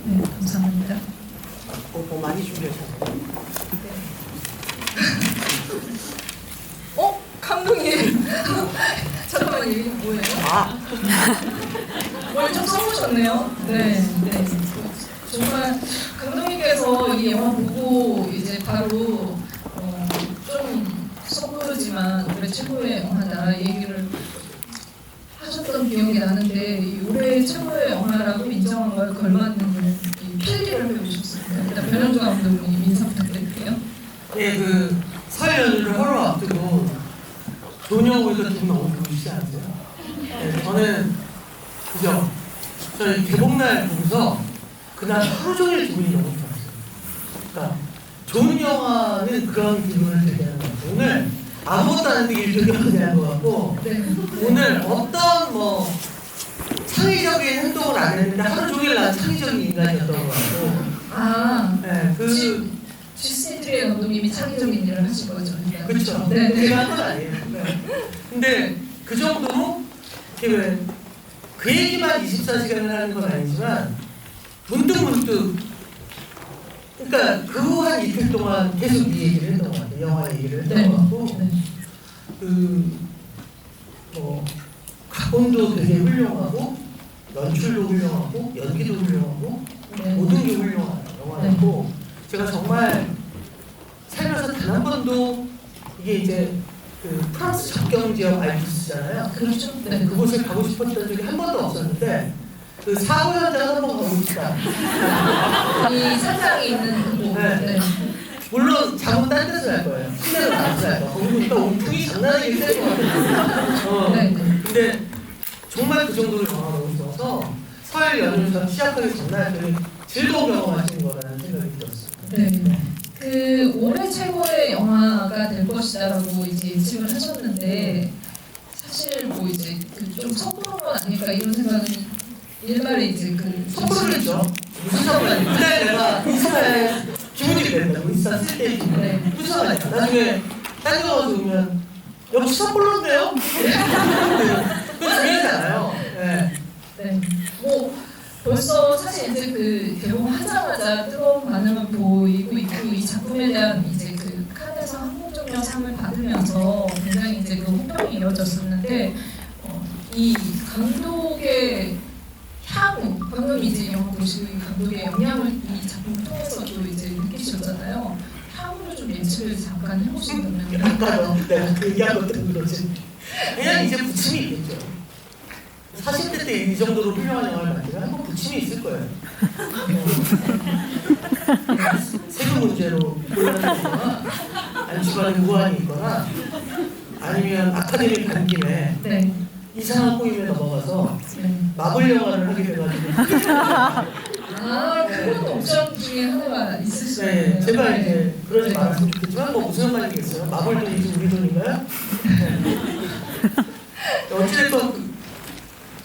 네, 감사합니다. 뭐 많이 준비하셨어요? 감독님. 잠깐만, 이게 뭐예요? 오늘 좀 써보셨네요. 네. 정말 감독님께서 이 영화 보고 이제 바로 좀 섣부르지만 올해 최고의 영화다 얘기를 하셨던 기억이 나는데 이 올해 최고의 영화라고 인정한 걸 걸맞는 이 필기를 해주셨습니다. 일단 변현주 감독님 인사 부탁드릴게요. 네, 설 연휴를 하루 앞두고 좋은 영화 보니까 기분 너무 좋으시지 않으세요? 네, 저는 그죠? 저희 개봉날 보고서 그날 하루 종일 기분이 너무 좋았어요. 그러니까 좋은 영화는 그런 기분을 들게 하는 것 같아요. 오늘 아무것도 안 하는 게 기분이 하는 것 같고 오늘 어떤 창의적인 행동을 안 했는데 하루 종일 난 창의적인 인간이었던 것 같고 네, 지스니트리의 감독님이 창의적인 일을 하신 거죠. 그렇죠. 네. 제가 한 건 아니에요. 네. 근데 그 정도로 그 얘기만 24시간을 하는 건 아니지만 문득 그러니까 그 한 이틀 동안 계속 이 얘기를 했던 것 같아요. 영화 얘기를 했던 것 같고 각본도 되게 훌륭하고 연출도 훌륭하고 연기도 훌륭하고 모든 게 훌륭한 영화였고 제가 정말 살면서 단 한 번도 이게 이제 프랑스 접경 지역 알프스잖아요. 그렇죠. 네. 그곳에 가고 싶었던 적이 한 번도 없었는데 사고 현장 한번 가고 싶다. 이 사장이 있는 그곳. 네. 물론 작은 딴 데서 할 거예요. 시내로 나가서 할 거예요. 거기 보니까 온풍이 장난 아니게 셀것 같아요. 근데 정말 그 정도로 영화가 너무 좋아서 설 연휴에서 시작하기 전날 즐거운 경험하신 거라는 생각이 들었어요. 네. 올해 최고의 영화가 될 것이다라고 이제 예측을 하셨는데 사실 이제 좀 섣부른 건 아닐까 이런 생각은 일말에 이제 섣부르죠. 무슨 섣부르죠? 그날 내가 인스타에 기분이 그랬다고 인스타 쓸 때 무슨 말이야? 나중에 딴 거 가서 보면 역시 섣불렀네요? 그거 중요하지 않아요. 네. 벌써 사실 이제 개봉하자마자 뜨거운 반응을 보이고 있고 이 작품에 대한 이제 칸에서 한국적려상을 받으면서 굉장히 이제 호평이 이어졌었는데 이 감독의 향후 방금 이제 영화 보시고 이 감독의 영향을 이 작품을 통해서도 이제 느끼셨잖아요. 향후를 좀 예측을 잠깐 해보신다면 약간 내가 그 얘기한 것 때문에 그렇지. 그냥 이제 부침이 있겠죠. 40대 때 이 정도로 훌륭한 영화를 만들면 한번 부침이 있을 거예요. 세금 문제로 곤란하거나 아니면 집안에 우환이 있거나 아니면 아카데미 간 김에 이상한 꼬임에 넘어가서 마블 영화를 하게 돼가지고 그런 옵션 중에 하나가 있으시네요. 제가 이제 그러지 말았으면 좋겠지만 무슨 말이겠어요? 마블 돈이지 우리 돈인가요? 어찌됐건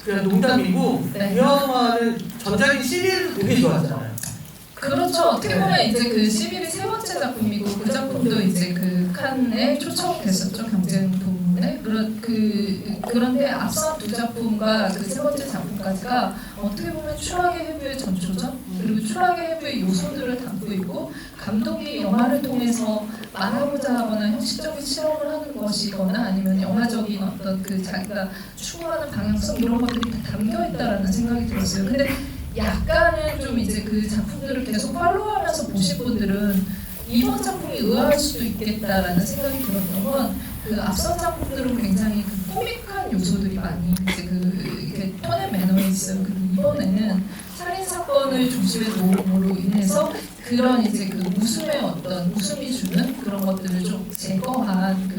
그냥 농담이고 이 영화는 전작인 시리즈를 되게 좋아하잖아요. 그렇죠. 어떻게 보면 이제 시빌이 세 번째 작품이고 그 작품도 이제 칸에 초청됐었죠. 경쟁 부문에. 그런데 앞선 두 작품과 세 번째 작품까지가 어떻게 보면 추락의 해부의 전초전 그리고 추락의 해부의 요소들을 담고 있고 감독이 영화를 통해서 말하고자 하거나 형식적인 실험을 하는 것이거나 아니면 영화적인 어떤 자기가 추구하는 방향성 이런 것들이 다 담겨 있다라는 생각이 들었어요. 근데 약간은 좀 이제 작품들을 계속 팔로우하면서 보신 분들은 이번 작품이 의아할 수도 있겠다라는 생각이 들었던 건 앞선 작품들은 굉장히 코믹한 요소들이 많이 이제 이렇게 턴의 매너에 있어요. 그리고 이번에는 살인 사건을 중심에 놓음으로 인해서 그런 이제 웃음의 어떤 웃음이 주는 그런 것들을 좀 제거한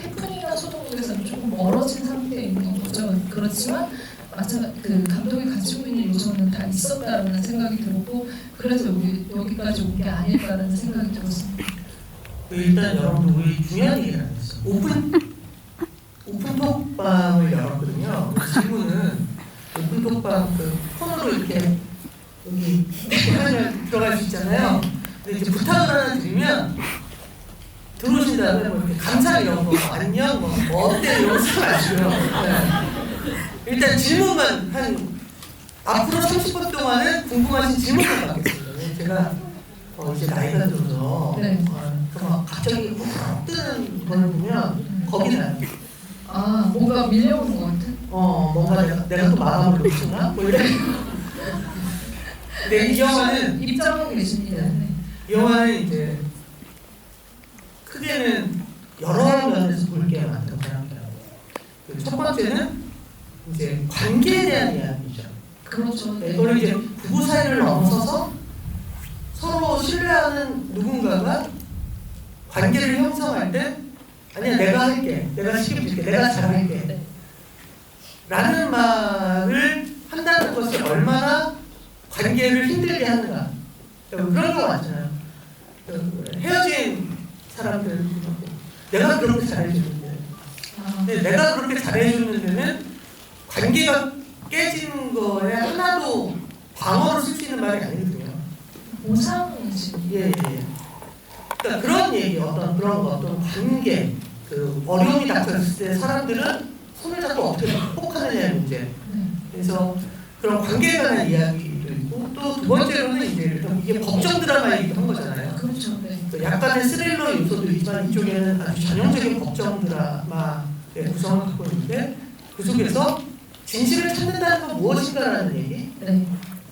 해프닝이나 소동들에서는 조금 멀어진 상태에 있는 거죠. 그렇지만 감독이 가지고 있는 요소는 다 있었다라는 생각이 들었고 그래서 여기까지 온 게 아닐까라는 생각이 들었습니다. 일단 여러분들 우리 중요한 얘기를 안 했어요. 오픈톡방을 열었거든요. 질문은 오픈톡방 코너로 이렇게 여기 화면에 들어갈 수 있잖아요. 근데 이제 부탁을 하나 드리면 들어오신 다음에 이렇게 감사 이런 거 안녕 어때 이런 거 쓰지 마시고요. 일단 질문만 한 앞으로 30분 동안은 궁금하신 질문을 받겠습니다. 제가 이제 나이가 들어서 네. 막 갑자기 훅 뜨는 걸 보면 겁이 나요. 아, 뭔가 밀려오는 것 같은? 뭔가 내가 또 마감을 놓치나? 뭐 이래. 근데 이 영화는 입장하고 계십니다. 네. 이 영화는 이제 크게는 여러 면에서 볼 게 많다고 생각해요. 첫 번째는 이제 관계에 대한 이야기죠. 그렇죠. 네. 이거는 이제 부부 사이를 넘어서서 서로 신뢰하는 누군가가 관계를 형성할 때 아니야 내가 할게, 내가 시켜줄게, 내가 잘할게 네. 라는 말을 한다는 것이 얼마나 관계를 힘들게 하는가. 그런 거 많잖아요. 헤어진 사람들 내가 그렇게 잘해주는데 근데 내가 그렇게 잘해주는 데는 관계가 깨지는 거에 하나도 방어를 쓸 수 있는 말이 아니거든요. 보상이지. 예. 그러니까 그런 얘기, 어떤 관계, 어려움이 닥쳤을 때 사람들은 손을 잡고 어떻게 극복하느냐의 문제. 네. 그래서 그런 관계에 관한 이야기도 있고 또 두 번째로는 이제 이게 법정 드라마이기도 한 거잖아요. 그렇죠. 네. 약간의 스릴러 요소도 있지만 이쪽에는 아주 전형적인 법정 드라마의 구성을 갖고 있는데 그 속에서 진실을 찾는다는 건 무엇인가라는 얘기. 네.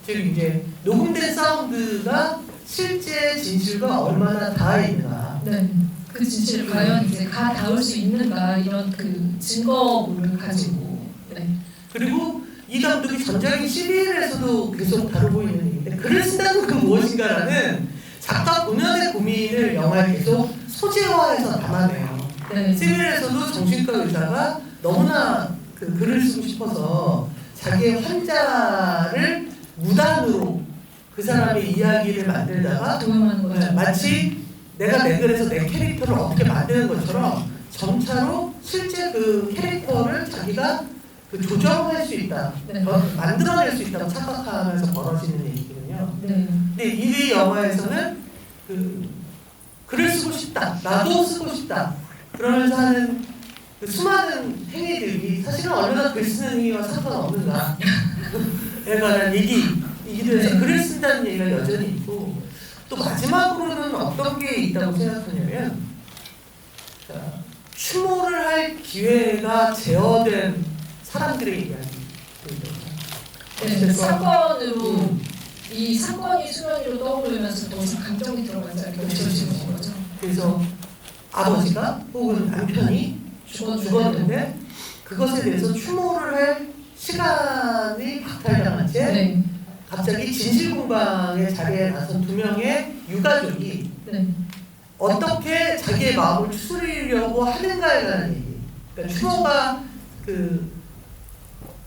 즉 이제 녹음된 사운드가 실제 진실과 얼마나 닿아 있는가. 네. 그 진실을 과연 이제 닿을 수 있는가 이런 그 증거물을 가지고. 네. 그리고 이 감독이 전작인 12일에서도 계속 다루고 있는 얘기인데 글을 쓴다는 건 무엇인가라는 작가 본연의 고민을 영화에 계속 소재화해서 담아내요. 네. 11일에서도 정신과 의사가 너무나 그 글을 쓰고 싶어서 자기의 환자를 무단으로 그 사람의 이야기를 만들다가 도용하는 거죠. 마치 내가 내 글에서 내 캐릭터를 어떻게 만드는 것처럼 점차로 실제 그 캐릭터를 자기가 조정할 수 있다, 네. 만들어낼 수 있다고 착각하면서 벌어지는 얘기거든요. 네. 근데 이 영화에서는 글을 쓰고 싶다, 나도 쓰고 싶다 그러면서 하는 수많은 행위들이 사실은 얼마나 글 쓰는 행위와 상관없는가에 관한 얘기이기도 해서 글을 쓴다는 얘기가 여전히 있고 또 마지막으로는 어떤 게 있다고 생각하냐면 추모를 할 기회가 제어된 사람들의 이야기입니다. 네. 사건으로 이 사건이 수면 위로 떠오르면서 더 이상 감정이 들어가지 않게 펼쳐지는 거죠. 그래서 아버지가 혹은 남편이 죽었는데 그것에 대해서 추모를 할 시간이 박탈당한 채 네. 갑자기 진실공방의 자리에 나선 두 명의 유가족이 네. 어떻게 자기의 마음을 추스리려고 하는가에 관한 얘기. 그러니까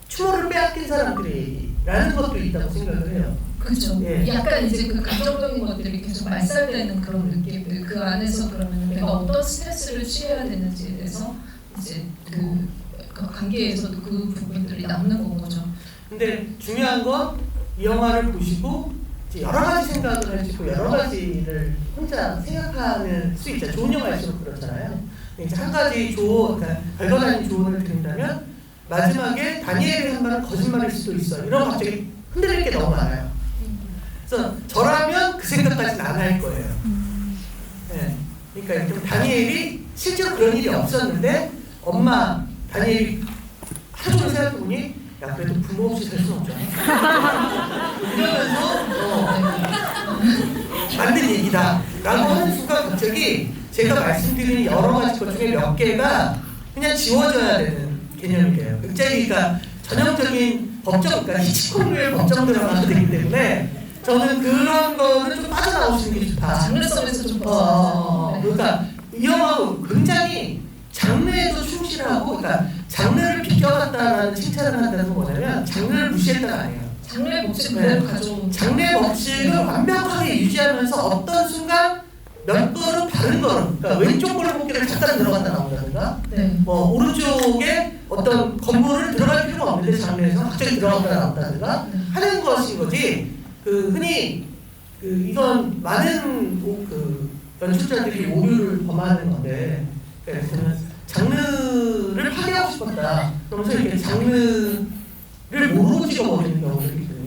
추모를 빼앗긴 사람들의 얘기라는 것도 있다고 생각을 해요. 그렇죠. 예. 약간 이제 그 감정적인 것들이 계속 말살되는 그런 느낌들. 그 안에서 그러면 내가 어떤 스트레스를 취해야 되는지에 대해서 이제 그 관계에서도 그 부분들이 남는 건 거죠. 근데 중요한 건 이 영화를 보시고 이제 여러 가지 생각을 하시고 여러 가지를 혼자 생각하는 수 있죠. 좋은 영화일수록 그렇잖아요. 이제 한 가지 그러니까 별거 아닌 조언을 드린다면 마지막에 다니엘이 한 말은 거짓말일 수도 있어. 이런 갑자기 흔들릴 게 너무 많아요. 그래서 저라면 그 생각까지는 안 할 거예요. 네. 그러니까 다니엘이 실제로 그런 일이 없었는데 엄마 다니엘이 하루 종일 생각해보니 야 그래도 부모 없이 살 수는 없잖아. 이러면서 만든 얘기다 라고 하는 순간 갑자기 제가 말씀드린 여러 가지 것 중에 몇 개가 그냥 지워져야 되는 개념이 돼요. 굉장히 그러니까 전형적인 그러니까 히치콕의 법정 드라마가 되기 때문에 저는 그런 거는 좀 빠져나오시는 게 좋다. 장르성에서 좀 그러니까 이 영화가 굉장히 장르에도 충실하고, 그러니까 장르를 비껴갔다라는 칭찬을 한다는 건 뭐냐면 장르를 무시했다가 아니에요. 장르의 법칙 그대로 가져온. 장르의 법칙을 완벽하게 유지하면서 어떤 순간 몇 걸음 다른 걸음, 그러니까 왼쪽 골목길을 잠깐 들어갔다 나온다든가, 네. 뭐 오른쪽에 어떤 건물을 들어갈 필요가 없는데 장르에서 갑자기 들어갔다 나온다든가 하는 것인 거지. 흔히 이건 많은 연출자들이 오류를 범하는 건데, 저는 장르를 파괴하고 싶었다. 그러면서 이렇게 장르를 모르고 찍어버리는 경우들이 있거든요.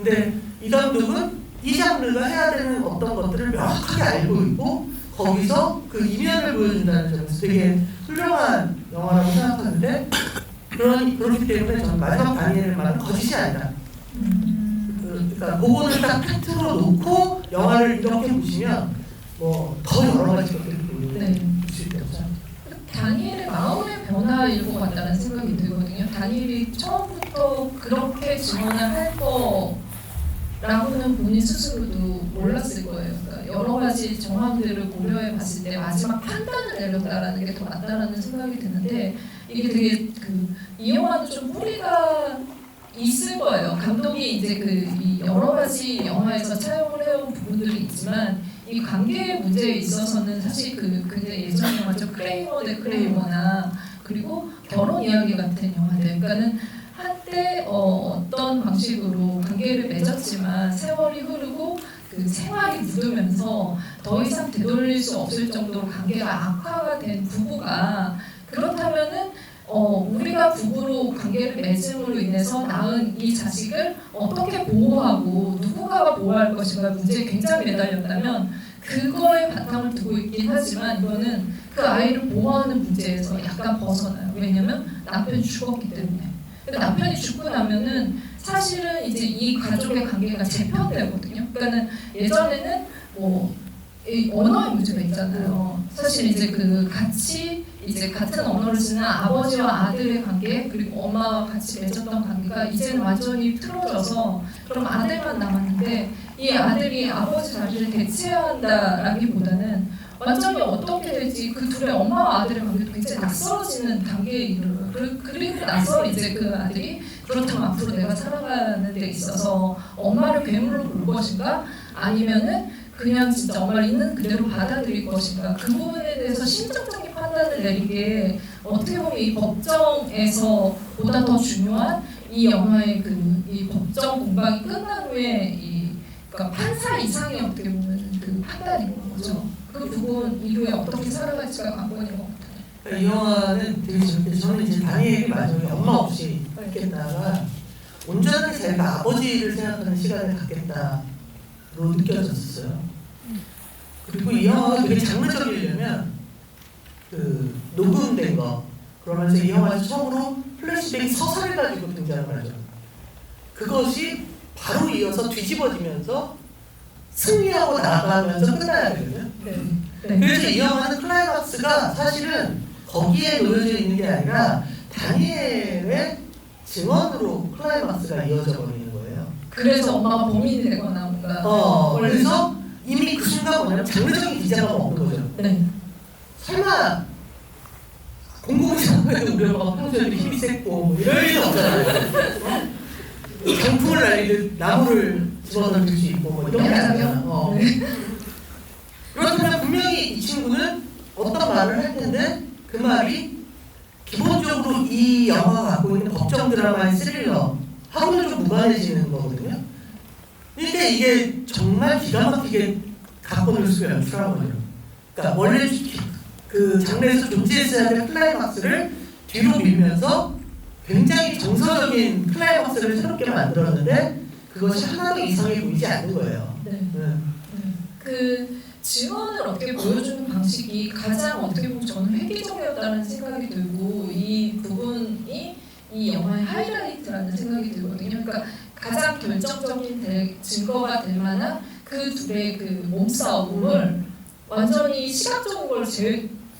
근데 이 감독은 이 장르가 해야 되는 어떤 것들을 명확하게 알고 있고 거기서 그 이면을 보여준다는 점에서 되게 훌륭한 영화라고 생각하는데 그렇기 때문에 저는 마지막 다니엘의 말은 거짓이 아니다. 그러니까 그거를 딱 팩트로 놓고 영화를 이렇게 보시면 뭐 더 여러 가지 것들이 보실 수 있죠. 다니엘의 마음의 변화일 것 같다는 생각이 들거든요. 다니엘이 처음부터 그렇게 증언을 할 거라고는 본인 스스로도 몰랐을 거예요. 그러니까 여러 가지 정황들을 고려해 봤을 때 마지막 판단을 내렸다라는 게 더 맞다라는 생각이 드는데 이게 되게 이 영화는 좀 뿌리가 있을 거예요. 감독이 이제 이 여러 가지 영화에서 차용을 해온 부분들이 있지만 이 관계의 문제에 있어서는 사실 굉장히 예전 영화죠. 크레이머 대 크레이머나 그리고 결혼 이야기 같은 영화들. 그러니까는 한때 어떤 방식으로 관계를 맺었지만 세월이 흐르고 그 생활이 묻으면서 더 이상 되돌릴 수 없을 정도로 관계가 악화가 된 부부가 그렇다면은 우리가 부부로 관계를 맺음으로 인해서 낳은 이 자식을 어떻게 보호하고 누군가가 보호할 것인가 문제에 굉장히 매달렸다면 그거에 바탕을 두고 있긴 하지만 이거는 그 아이를 보호하는 문제에서 약간 벗어나요. 왜냐면 남편이 죽었기 때문에. 근데 남편이 죽고 나면은 사실은 이제 이 가족의 관계가 재편되거든요. 그러니까는 예전에는 이 언어의 문제가 있잖아요. 사실 이제 같이 이제 같은 언어를 쓰는 아버지와 아들의 관계 그리고 엄마와 같이 맺었던 관계가 이제는 완전히 틀어져서 그럼 아들만 남았는데 이 아들이 아버지 자리를 대체해야 한다라기보다는 완전히 어떻게 될지 그 둘의 엄마와 아들의 관계도 굉장히 낯설어지는 단계에 이르러요. 그리고 나서 이제 그 아들이 그렇다면 앞으로 내가 살아가는 데 있어서 엄마를 괴물로 볼 것인가 아니면은 그냥 진짜 엄마를 있는 그대로 받아들일 것인가 그 부분에 대해서 심정적인 판단을 내리게 어떻게 보면 이 법정에서 보다 더 중요한 이 영화의 이 법정 공방이 끝난 후에 그러니까 판사 이상의 어떻게 보면 그 판단인 거죠. 그 부분 이후에 어떻게 살아갈지가 관건인 것 같아요. 이 영화는 되게 재밌게 저는 이제 다니엘이 마지막에 엄마 없이 있겠다가 온전하게 자기가 아버지를 생각하는 시간을 갖겠다로 느껴졌어요. 그리고 이 영화가 되게 장르적이려면 녹음된 거 그러면서 이 영화에서 처음으로 플래시백이 서사를 가지고 등장을 하죠. 그것이 바로 이어서 뒤집어지면서 승리하고 나아가면서 끝나야 되거든요. 그래서 이 영화는 클라이막스가 사실은 거기에 놓여져 있는 게 아니라 다니엘의 증언으로 클라이막스가 이어져 버리는 거예요. 그래서 엄마가 범인이 되거나 뭔가 그래서 이미 그 순간 뭐냐면 장르적인 기자가 없는 거죠. 설마 공공장소에도 우리 엄마가 평소에 힘이 셌고 이럴 일은 없잖아요. 강풍을 날리듯 나무를 집어던질 수 있고 이런 게 아니잖아. 그렇다면 분명히 이 친구는 어떤 말을 할 텐데 그 말이 기본적으로 이 영화가 갖고 있는 법정 드라마의 스릴러하고는 좀 무관해지는 거거든요. 그러니까 이게 정말 기가 막히게 갖고 놀 수가 연출한 거죠. 그러니까 원래 그 장르에서 존재했어야 될 클라이막스를 뒤로 밀면서 굉장히 정서적인 클라이막스를 새롭게 만들었는데 그것이 하나도 이상해 보이지 않는 거예요. 그 증언을 어떻게 보여주는 방식이 가장 어떻게 보면 저는 획기적이었다는 생각이 들고 이 부분이 이 영화의 하이라이트라는 생각이 들거든요. 그러니까 가장 결정적인 증거가 될 만한 그 둘의 그 몸싸움을 완전히 시각적인 걸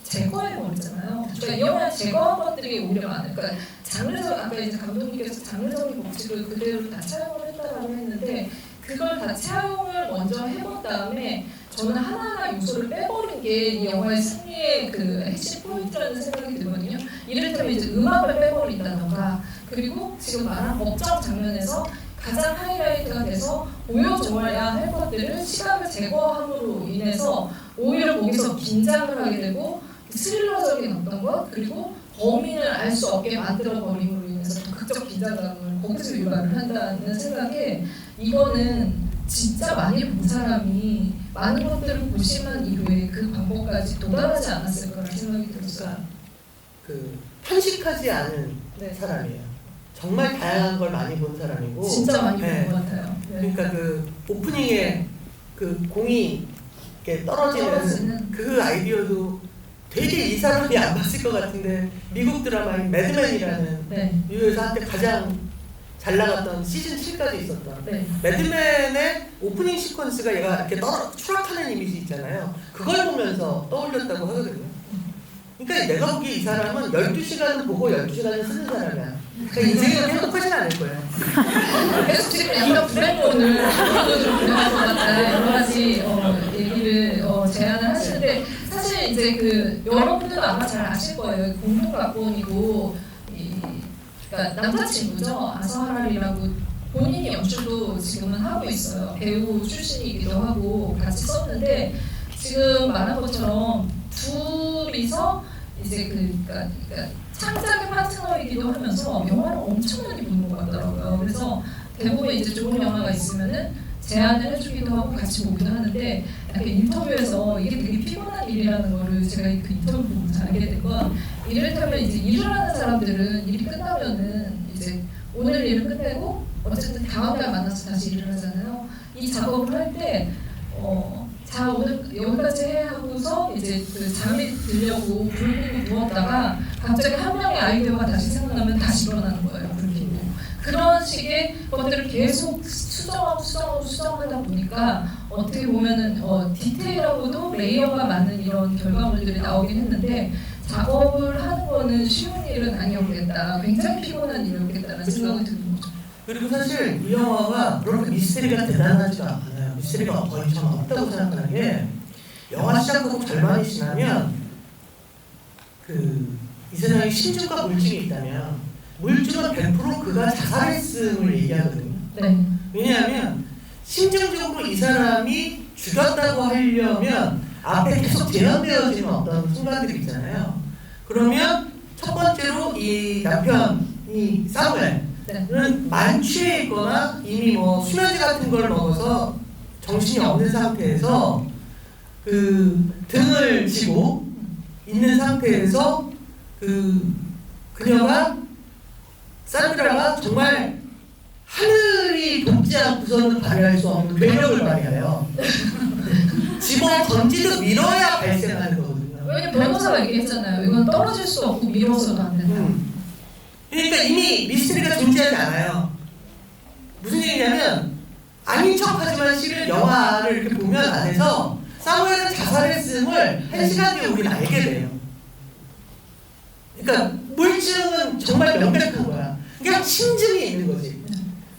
제거해버리잖아요. 그러니까 이 영화에 제거한 것들이 오히려 많아요. 그러니까 장르적, 아까 이제 감독님께서 장르적인 법칙을 그대로 다 차용을 했다고 했는데 그걸 다 차용을 먼저 해본 다음에 저는 하나하나 요소를 빼버린 게 이 영화의 승리의 그 핵심 포인트라는 생각이 들거든요. 이를테면 이제 음악을 빼버린다던가 그리고 지금 말한 법정 장면에서 가장 하이라이트가 돼서 보여줘야 할 것들을 시각을 제거함으로 인해서 오히려 거기서 긴장을 하게 되고 스릴러적인 어떤 것 그리고 범인을 알 수 없게 만들어버림으로 인해서 더 극적 긴장감을 거기서 유발을 한다는 생각에 이거는 진짜 많이 본 사람이 많은 것들을 고심한 이후에 그 방법까지 도달하지 않았을 거라는 생각이 들었어요. 편식하지 않은 사람이에요. 정말 다양한 걸 많이 본 사람이고 진짜 많이 네. 본 것 같아요. 네. 그러니까 그 오프닝에 그 공이 이렇게 떨어지는 그 아이디어도 되게 이 사람이 안 봤을 것 같은데 미국 드라마인 매드맨이라는 네. 미국에서 한때 가장 잘 나갔던 시즌 7까지 있었던 네. 매드맨의 오프닝 시퀀스가 얘가 이렇게 추락하는 이미지 있잖아요. 그걸 보면서 떠올렸다고 하거든요. 그러니까 내가 보기에 이 사람은 12시간을 보고 12시간을 쓰는 사람이야. 그러니까 인생은 행복하진 않을 거예요. 그래서 지금 약간 브레인론을 좀 분명할 것 같다 여러 가지 얘기를 제안을 하시는데 사실 이제 그 여러분들도 아마 잘 아실 거예요. 공동 각본이고 그러니까 남자친구죠. 아서하랄이라고 본인이 연출도 지금은 하고 있어요. 배우 출신이기도 하고 같이 썼는데 지금 말한 것처럼 둘이서 이제 그러니까 창작의 파트너이기도 하면서 영화를 엄청 많이 보는 것 같더라고요. 그래서 대부분 이제 좋은 영화가 있으면은 제안을 해주기도 하고 같이 보기도 하는데 약간 인터뷰에서 이게 되게 피곤한 일이라는 거를 제가 그 인터뷰 보면서 알게 된 건 이를테면 이제 일을 하는 사람들은 일이 끝나면은 이제 오늘 일을 끝내고 어쨌든 다음 날 만나서 다시 일을 하잖아요. 이 작업을 할 때 자 오늘 여기까지 해 하고서 이제 그 잠이 들려고 불 끄고 누웠다가 갑자기 한 명의 아이디어가 다시 생각나면 다시 일어나는 거예요. 불 켜고 그런 식의 것들을 계속 수정하다 보니까 어떻게 보면은 디테일하고도 레이어가 많은 이런 결과물들이 나오긴 했는데 작업을 하는 거는 쉬운 일은 아니었겠다. 굉장히 피곤한 일이었겠다는 생각이 드는 거죠. 그리고 사실 이 영화가 그렇게 미스터리가 대단하지가 않아요. 미스터리가 거의 전 없다고 생각하는 게 영화 시작하고 절반이 지나면 이 세상에 심증과 물증이 있다면 물증은 100% 그가 자살했음을 얘기하거든요. 네. 왜냐하면 심정적으로 이 사람이 죽였다고 하려면 앞에 계속 재현되어지는 어떤 순간들이 있잖아요. 그러면 첫 번째로 이 남편이 사무엘은 만취해 있거나 이미 뭐 수면제 같은 걸 먹어서 정신이 없는 상태에서 그 등을 쥐고 있는 상태에서 그녀가 산드라가 정말 하늘이 돕지 않고서는 발휘할 수 없는 매력을 발휘해요. 집어 던지듯 밀어야 발생하는 거거든요. 왜냐면 변호사가 얘기했잖아요. 이건 떨어질 수 없고 밀어서도 안 된다. 그러니까 이미 미스터리가 존재하지 않아요. 무슨 얘기냐면 아닌 척하지만 실은 영화를 이렇게 보면 안에서 사무엘은 자살했음을 1시간 뒤에 우리는 알게 돼요. 그러니까 물증은 정말 명백한 거야. 그냥 심증이 있는 거지.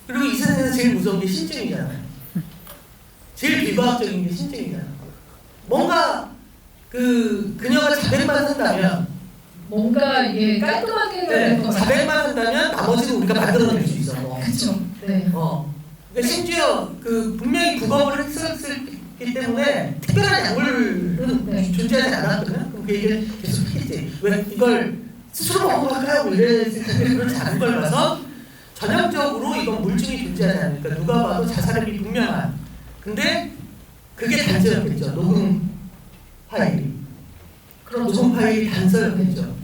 그리고 이 세상에서 제일 무서운 게 심증이잖아요. 제일 비과학적인 게 심증이잖아요. 뭔가 그녀가 자백만 한다면 뭔가 이게 깔끔하게 해야 될 자백만 한다면 나머지는 우리가 만들어낼 수 있어. 그렇죠. 네. 그러니까 심지어 분명히 부검을 했었기 때문에 특별한 약물은 존재하지 않았거든. 그럼 그 얘기를 계속 했지. 왜 이걸 스스로 먹어볼까요? 뭐 이랬을 텐데 그렇지 않은 걸 봐서 전형적으로 이건 물증이 존재하지 않으니까 누가 봐도 자살음이 분명한. 근데 그게 단서였겠죠. 녹음 파일이. 그럼 녹음 파일이 단서였겠죠.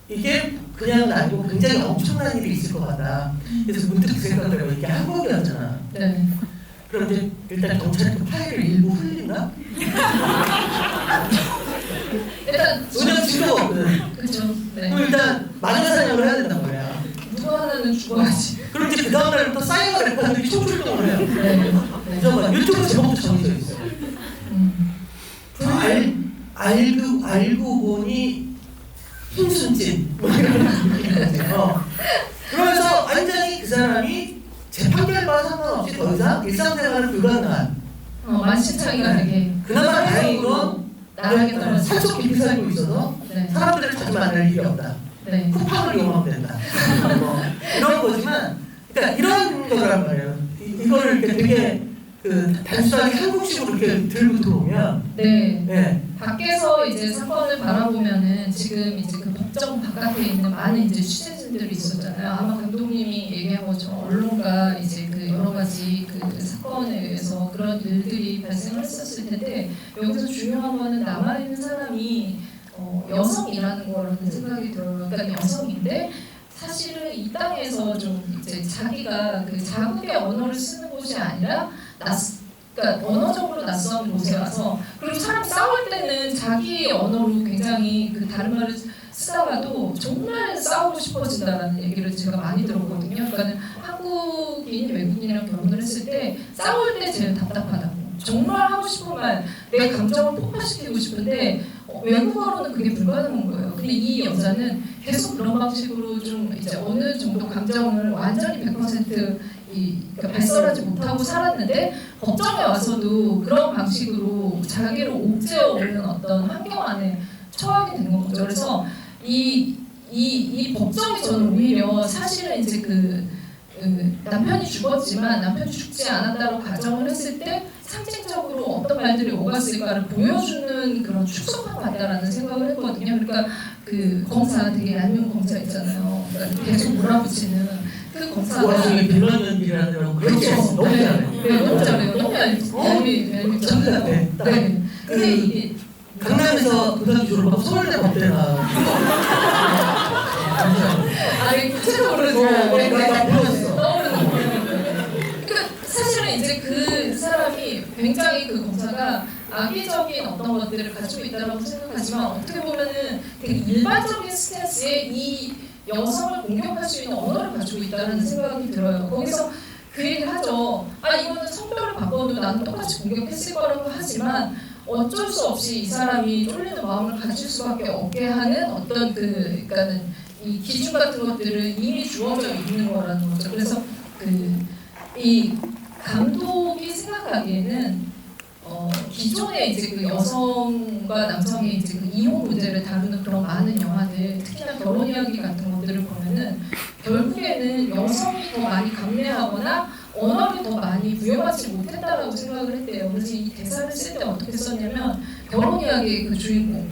이게 그냥은 아니고 굉장히 엄청난 일이 있을 것 같다. 그래서 문득 그 생각을 해요. 이게 한국이었잖아. 네. 그럼 이제 일단 경찰이 그 파일을 일부 흘린다? 일단 왜냐면 증거가 없거든. 그렇죠. 네. 그럼 일단 마지막 사냥을 해야 된단 말이야. 누구 하나는 죽어야지. 그럼 이제 그 다음날부터 사이버 래퍼들이 총출동을 해요. 네. 잠깐만 유튜브 제목도 정해져 있어. 알고 보니 힘순진 뭐 이런 그러면서 완전히 그 사람이 재판결과 상관없이 더 이상 일상생활을 불가능한 만신창이가 되게 그나마 다행인 건 나락에 떨어져 산속 깊이 살고 있어서 사람들을 자주 만날 일이 없다. 쿠팡을 이용하면 된다. 이런 거지만 그러니까 이런 거란 말이에요. 이거를 이렇게 되게 단순하게 한국식으로 이렇게 들고 들어오면 밖에서 이제 사건을 바라보면은 지금 이제 그 법정 바깥에 있는 많은 이제 취재진들이 있었잖아요. 아마 감독님이 얘기한 것처럼 언론과 이제 그 여러 가지 그 사건에 의해서 그런 일들이 발생을 했었을 텐데 여기서 중요한 거는 남아 있는 사람이 여성이라는 거라는 생각이 들어요. 그러니까 여성인데 사실은 이 땅에서 좀 이제 자기가 그 자국의 언어를 쓰는 곳이 아니라 그러니까 언어적으로 낯선 곳에 와서, 그리고 사람이 싸울 때는 자기 언어로 굉장히 그 다른 말을 쓰다가도 정말 싸우고 싶어진다라는 얘기를 제가 많이 들었거든요. 그러니까 한국인이 외국인이랑 결혼을 했을 때 싸울 때 제일 답답하다고. 정말 하고 싶은 말, 내 감정을 폭발시키고 싶은데 외국어로는 그게 불가능한 거예요. 근데 이 여자는 계속 그런 방식으로 좀 이제 어느 정도 감정을 완전히 100% 그러니까 발설하지 못하고 살았는데 법정에 와서도 그런 방식으로 자기를 옥죄어오는 어떤 환경 안에 처하게 된 거죠. 그래서 이 법정이 저는 오히려 사실은 이제 남편이 죽었지만 남편이 죽지 않았다고 가정을 했을 때 상징적으로 어떤 말들이 오갔을까를 보여주는 그런 축소판 같다라는 생각을 했거든요. 그러니까 그 검사 되게 얄미운 검사 있잖아요. 그러니까 계속 몰아붙이는 그 검사가 와중에 빌런 연기라는 그렇죠. 너무 잘해. 네, 너무 잘해요. 너무 얄미워. 네. 네. 근데 이게 강남에서 고등학교 졸업하고 서울대 법대 나. 아니 구체적으로 나 보였어. 그러니까 사실은 이제 그 사람이 굉장히 그 검사가 악의적인 어떤 것들을 가지고 있다고 생각하지만 어떻게 보면은 되게 일반적인 스탠스에 이 여성을 공격할 수 있는 언어를 가지고 있다는 생각이 들어요. 거기서 그 얘기를 하죠. 아 이거는 성별을 바꿔도 나는 똑같이 공격했을 거라고 하지만 어쩔 수 없이 이 사람이 쫄리는 마음을 가질 수밖에 없게 하는 어떤 그러니까는 이 기준 같은 것들은 이미 주어져 있는 거라는 거죠. 그래서 이 감독이 생각하기에는 기존에 이제 그 여성과 남성의 이제 그 이혼 문제를 다루는 그런 많은 영화들, 특히나 결혼 이야기 같은 것들을 보면은 결국에는 여성이 더 많이 감내하거나 언어를 더 많이 부여받지 못했다라고 생각을 했대요. 그래서 이 대사를 쓸 때 어떻게 썼냐면 결혼 이야기의 그 주인공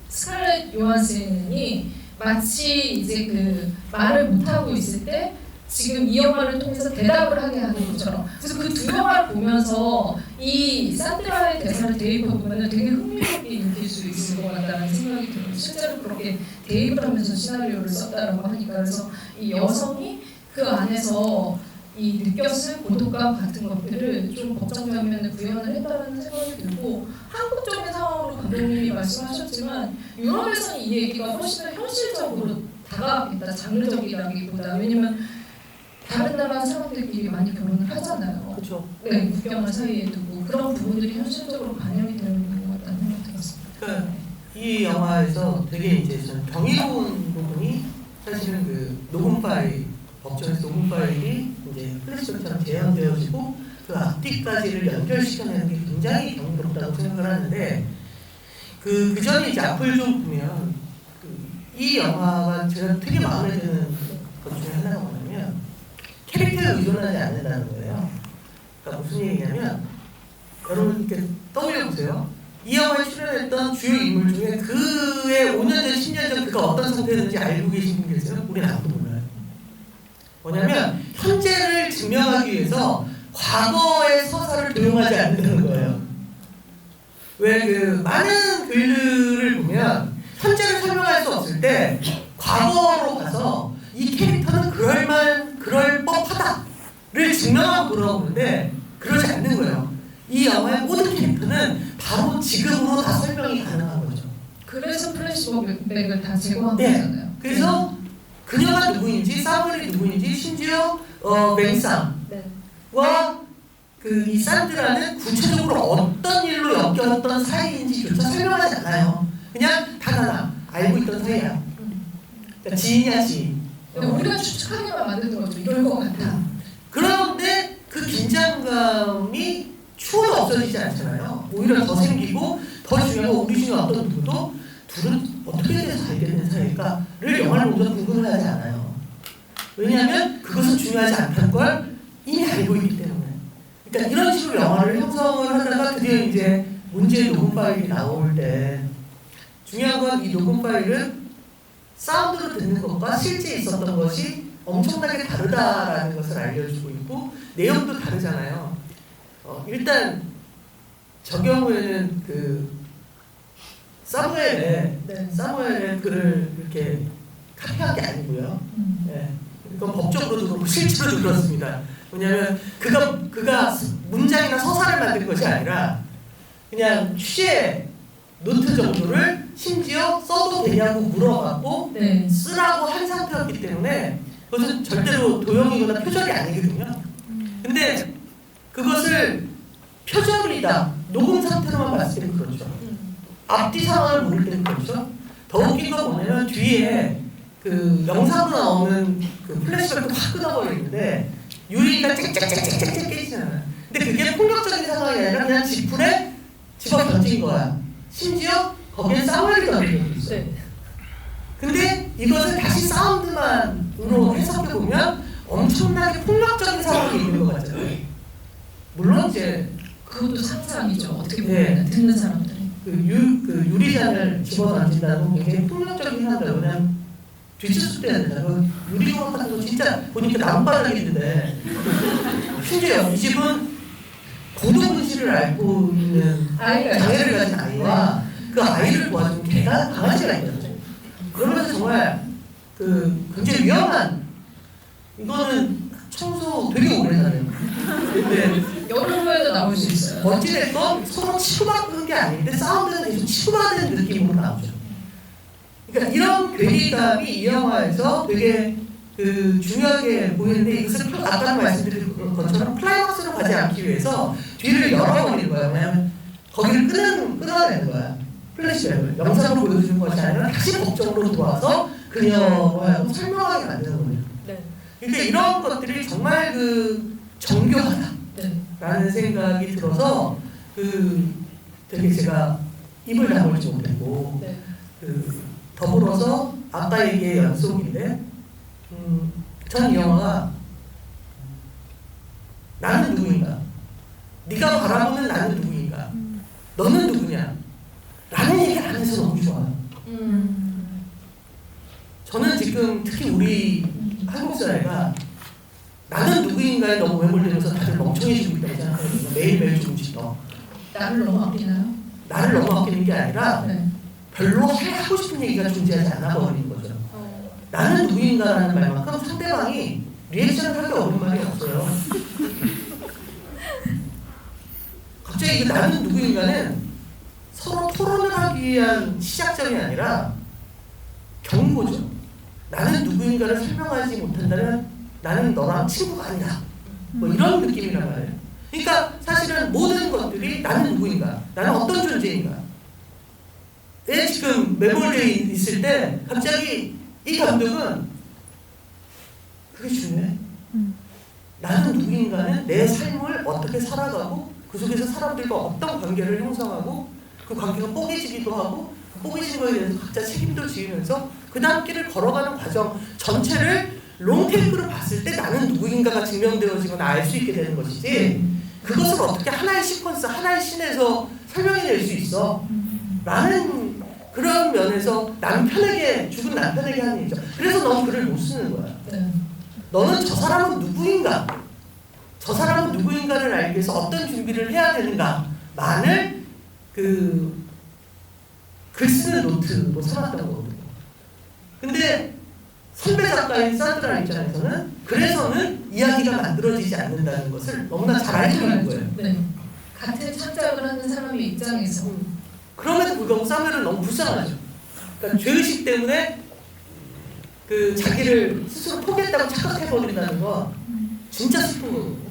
스칼렛 요한슨이 마치 이제 그 말을 못하고 있을 때 지금 이 영화를 통해서 대답을 하게 하는 것처럼, 그래서 그 두 영화를 보면서 이 산드라의 대사를 대입해보면 되게 흥미롭게 느낄 수 있을 것 같다는 생각이 들어요. 실제로 그렇게 대입을 하면서 시나리오를 썼다라고 하니까. 그래서 이 여성이 그 안에서 이 느꼈을 고독감 같은 것들을 좀 법정 장면에 구현을 했다는 생각이 들고, 한국적인 상황으로 감독님이 말씀하셨지만 유럽에서는 이 얘기가 훨씬 더 현실적으로 다가가겠다, 장르적이라기보다. 왜냐면 다른 나라 사람들끼리 많이 결혼을 하잖아요. 그렇죠. 네, 국경을 사이에 두고 그런 부분들이 현실적으로 반영이 되는 것 같다는 생각이 들었습니다. 그러니까 이 영화에서 되게 이제 좀 경이로운 부분이 사실은 그 녹음 파일, 법정에서 녹음 파일이 이제 플래시백처럼 재현되어지고 그 앞뒤까지를 연결시켜내는 게 굉장히 경이롭다고 생각을 하는데, 그 전에 이제 앞을 좀 보면 이 영화가 제가 되게 마음에 드는 것 중에 하나가 뭐냐면 캐릭터에 의존하지 않는다는 거예요. 그러니까 무슨 얘기냐면, 여러분 이렇게 떠올려보세요. 이 영화에 출연했던 주요 인물 중에 그의 5년 전, 10년 전 그가 어떤 상태였는지 알고 계신 분 계세요? 우리는 아무도 몰라요. 뭐냐면 현재를 증명하기 위해서 과거의 서사를 도용하지 않는다는 거예요. 왜 그 많은 글들을 보면 현재를 설명할 수 없을 때 과거로 가서 이 캐릭터는 그럴 법하다를 증명하고 돌아오는데 그러지 않는 거예요. 이 영화의 모든 캐릭터는 바로 지금으로 다 설명이 가능한 거죠. 그래서 플래시백을 다 제공한 네. 거잖아요. 그래서 그녀가 누구인지, 사무엘이 누구인지, 심지어 맹상과 그 이 산드라는 구체적으로 어떤 일로 엮였던 사이인지조차 설명하지 않아요. 그냥 다 알고 있던 사이야. 그러니까 지인이야 지인. 우리가 추측하기만 만드는 거죠. 이럴 것 같아. 그런데 그 긴장감이 추워도 없어지지 않잖아요. 오히려 더 생기고, 더 중요한 건 우리 중에 어떤 누구도 둘은 어떻게 돼서 알게 된 사이일까를 영화를 보면서 궁금해하지 않아요. 왜냐하면 그것은 중요하지 않다는 걸 이미 알고 있기 때문에. 그러니까 이런 식으로 영화를 형성을 하다가 드디어 이제 문제의 녹음 파일이 나올 때, 중요한 건 이 녹음 파일은 사운드로 듣는 것과 실제 있었던 것이 엄청나게 다르다라는 것을 알려주고 있고, 내용도 다르잖아요. 일단 저 경우에는 그 사무엘의 글을 이렇게 카피한 게 아니고요. 예. 이건 법적으로도 그렇고 실제로도 그렇습니다. 왜냐하면 그가 문장이나 서사를 만든 것이 아니라 그냥 취재 노트 정도를 심지어 써도 되냐고 물어봤고 네. 쓰라고 한 상태였기 때문에 그것은 절대로 도형이거나 표절이 아니거든요. 근데 그것을 표절이다, 녹음 상태로만 봤을 때 그렇죠. 앞뒤 상황을 모를 때는 그렇죠. 더 웃긴 건 뭐냐면 뒤에 그 영상으로 나오는 그 플래시백도 확 끊어버리는데 유리가 짹짹짹짹짹 깨지잖아요. 근데 그게 폭력적인 상황이 아니라 그냥 지풀에 집어 던진 거야. 심지어 거기에 사물이 던진 것도 있어요. 근데 이것을 다시 사운드만으로 해석해보면 엄청나게 폭력적인 상황이 있는 것 같잖아요. 물론 이제 그것도 상상이죠. 어떻게 보면 듣는 사람들이. 그 유리잔을 집어 던진다는 건 굉장히 폭력적인 상황이에요. 왜냐면 뒤집을 때는 그 유리공학 같은 거 진짜 보니까 나무바닥인데 심지어 이 집은 고도분실을 앓고 있는 장애를 가진 아이와 그 아이를 도와준 개가 강아지가 있거든요. 그러면서 정말 그 굉장히 위험한, 이거는 청소 되게 오래 하네요. 근데 여러 후에도 나올 수 있어요. 어찌됐건 서로 치고받는 게 아닌데 사운드는 계속 치고받는 느낌으로 나오죠. 그러니까 이런 괴리감이 이 영화에서 되게 그 중요하게 보이는데, 이것을 아까 말씀드린 것처럼 클라이막스로 가지 않기 위해서 뒤를 열어버리는 거예요. 왜냐하면 거기를 끊어내는 거야. 플래시백을 영상으로 보여주는 것이 아니라 다시 법정으로 돌아와서 그녀하고 설명하게 만드는 거예요. 네. 그러니까 이런 것들이 정말 그 정교하다라는 생각이 들어서 그 되게 제가 입을 다물지 못했고, 네. 그 더불어서 아까 얘기의 연속인데, 전 이 영화가 나는 누구인가, 네가 바라보는 나는 누구인가, 너는 누구냐 라는 얘기를 하면서 너무 좋아요. 저는 지금 특히 우리 한국 사회가 나는 누구인가에 너무 매몰되면서 다들 멍청해지고 있다고 생각하거든요. 매일매일 조금씩 더 나를 너무 아끼나요? 나를 너무 아끼는 게 아니라 네. 별로 하고 싶은 얘기가 존재하지 않아 버리는 거죠. 나는 누구인가라는 말만큼 상대방이 리액션을 하기 어려운 말이 없어요. 갑자기 그 나는 누구인가는 서로 토론을 하기 위한 시작점이 아니라 경고죠. 나는 누구인가를 설명하지 못한다면 나는 너랑 친구가 아니다, 뭐 이런 느낌이란 말이에요. 그러니까 사실은 모든 것들이 나는 누구인가, 나는 어떤 존재인가 에 지금 매몰되어 있을 때 갑자기 이 감독은 그게 중요해. 나는 누구인가는 내 삶을 어떻게 살아가고 그 속에서 사람들과 어떤 관계를 형성하고 그 관계가 뽀개지기도 하고 뽀개진 거에 대해서 각자 책임도 지으면서 그 다음 길을 걸어가는 과정 전체를 롱테이크로 봤을 때 나는 누구인가가 증명되어지거나 알 수 있게 되는 것이지, 그것을 어떻게 하나의 시퀀스, 하나의 씬에서 설명해낼 수 있어 라는 그런 면에서 남편에게, 죽은 남편에게 하는 얘기죠. 그래서 넌 글을 못 쓰는 거야. 네. 너는 저 사람은 누구인가, 저 사람은 누구인가를 알기 위해서 어떤 준비를 해야 되는가만을 그 글 쓰는 노트로 삼았던 거거든요. 근데 선배 작가인 산드라 입장에서는 그래서는 이야기가 만들어지지 않는다는 것을 너무나 잘 알고 있는 거예요. 네. 같은 창작을 하는 사람의 입장에서 그럼에도 불구하고 사무엘은 너무 불쌍하죠. 그러니까 죄의식 때문에 그 자기를 스스로 포기했다고 착각해버린다는 건 진짜 슬픈 거거든요.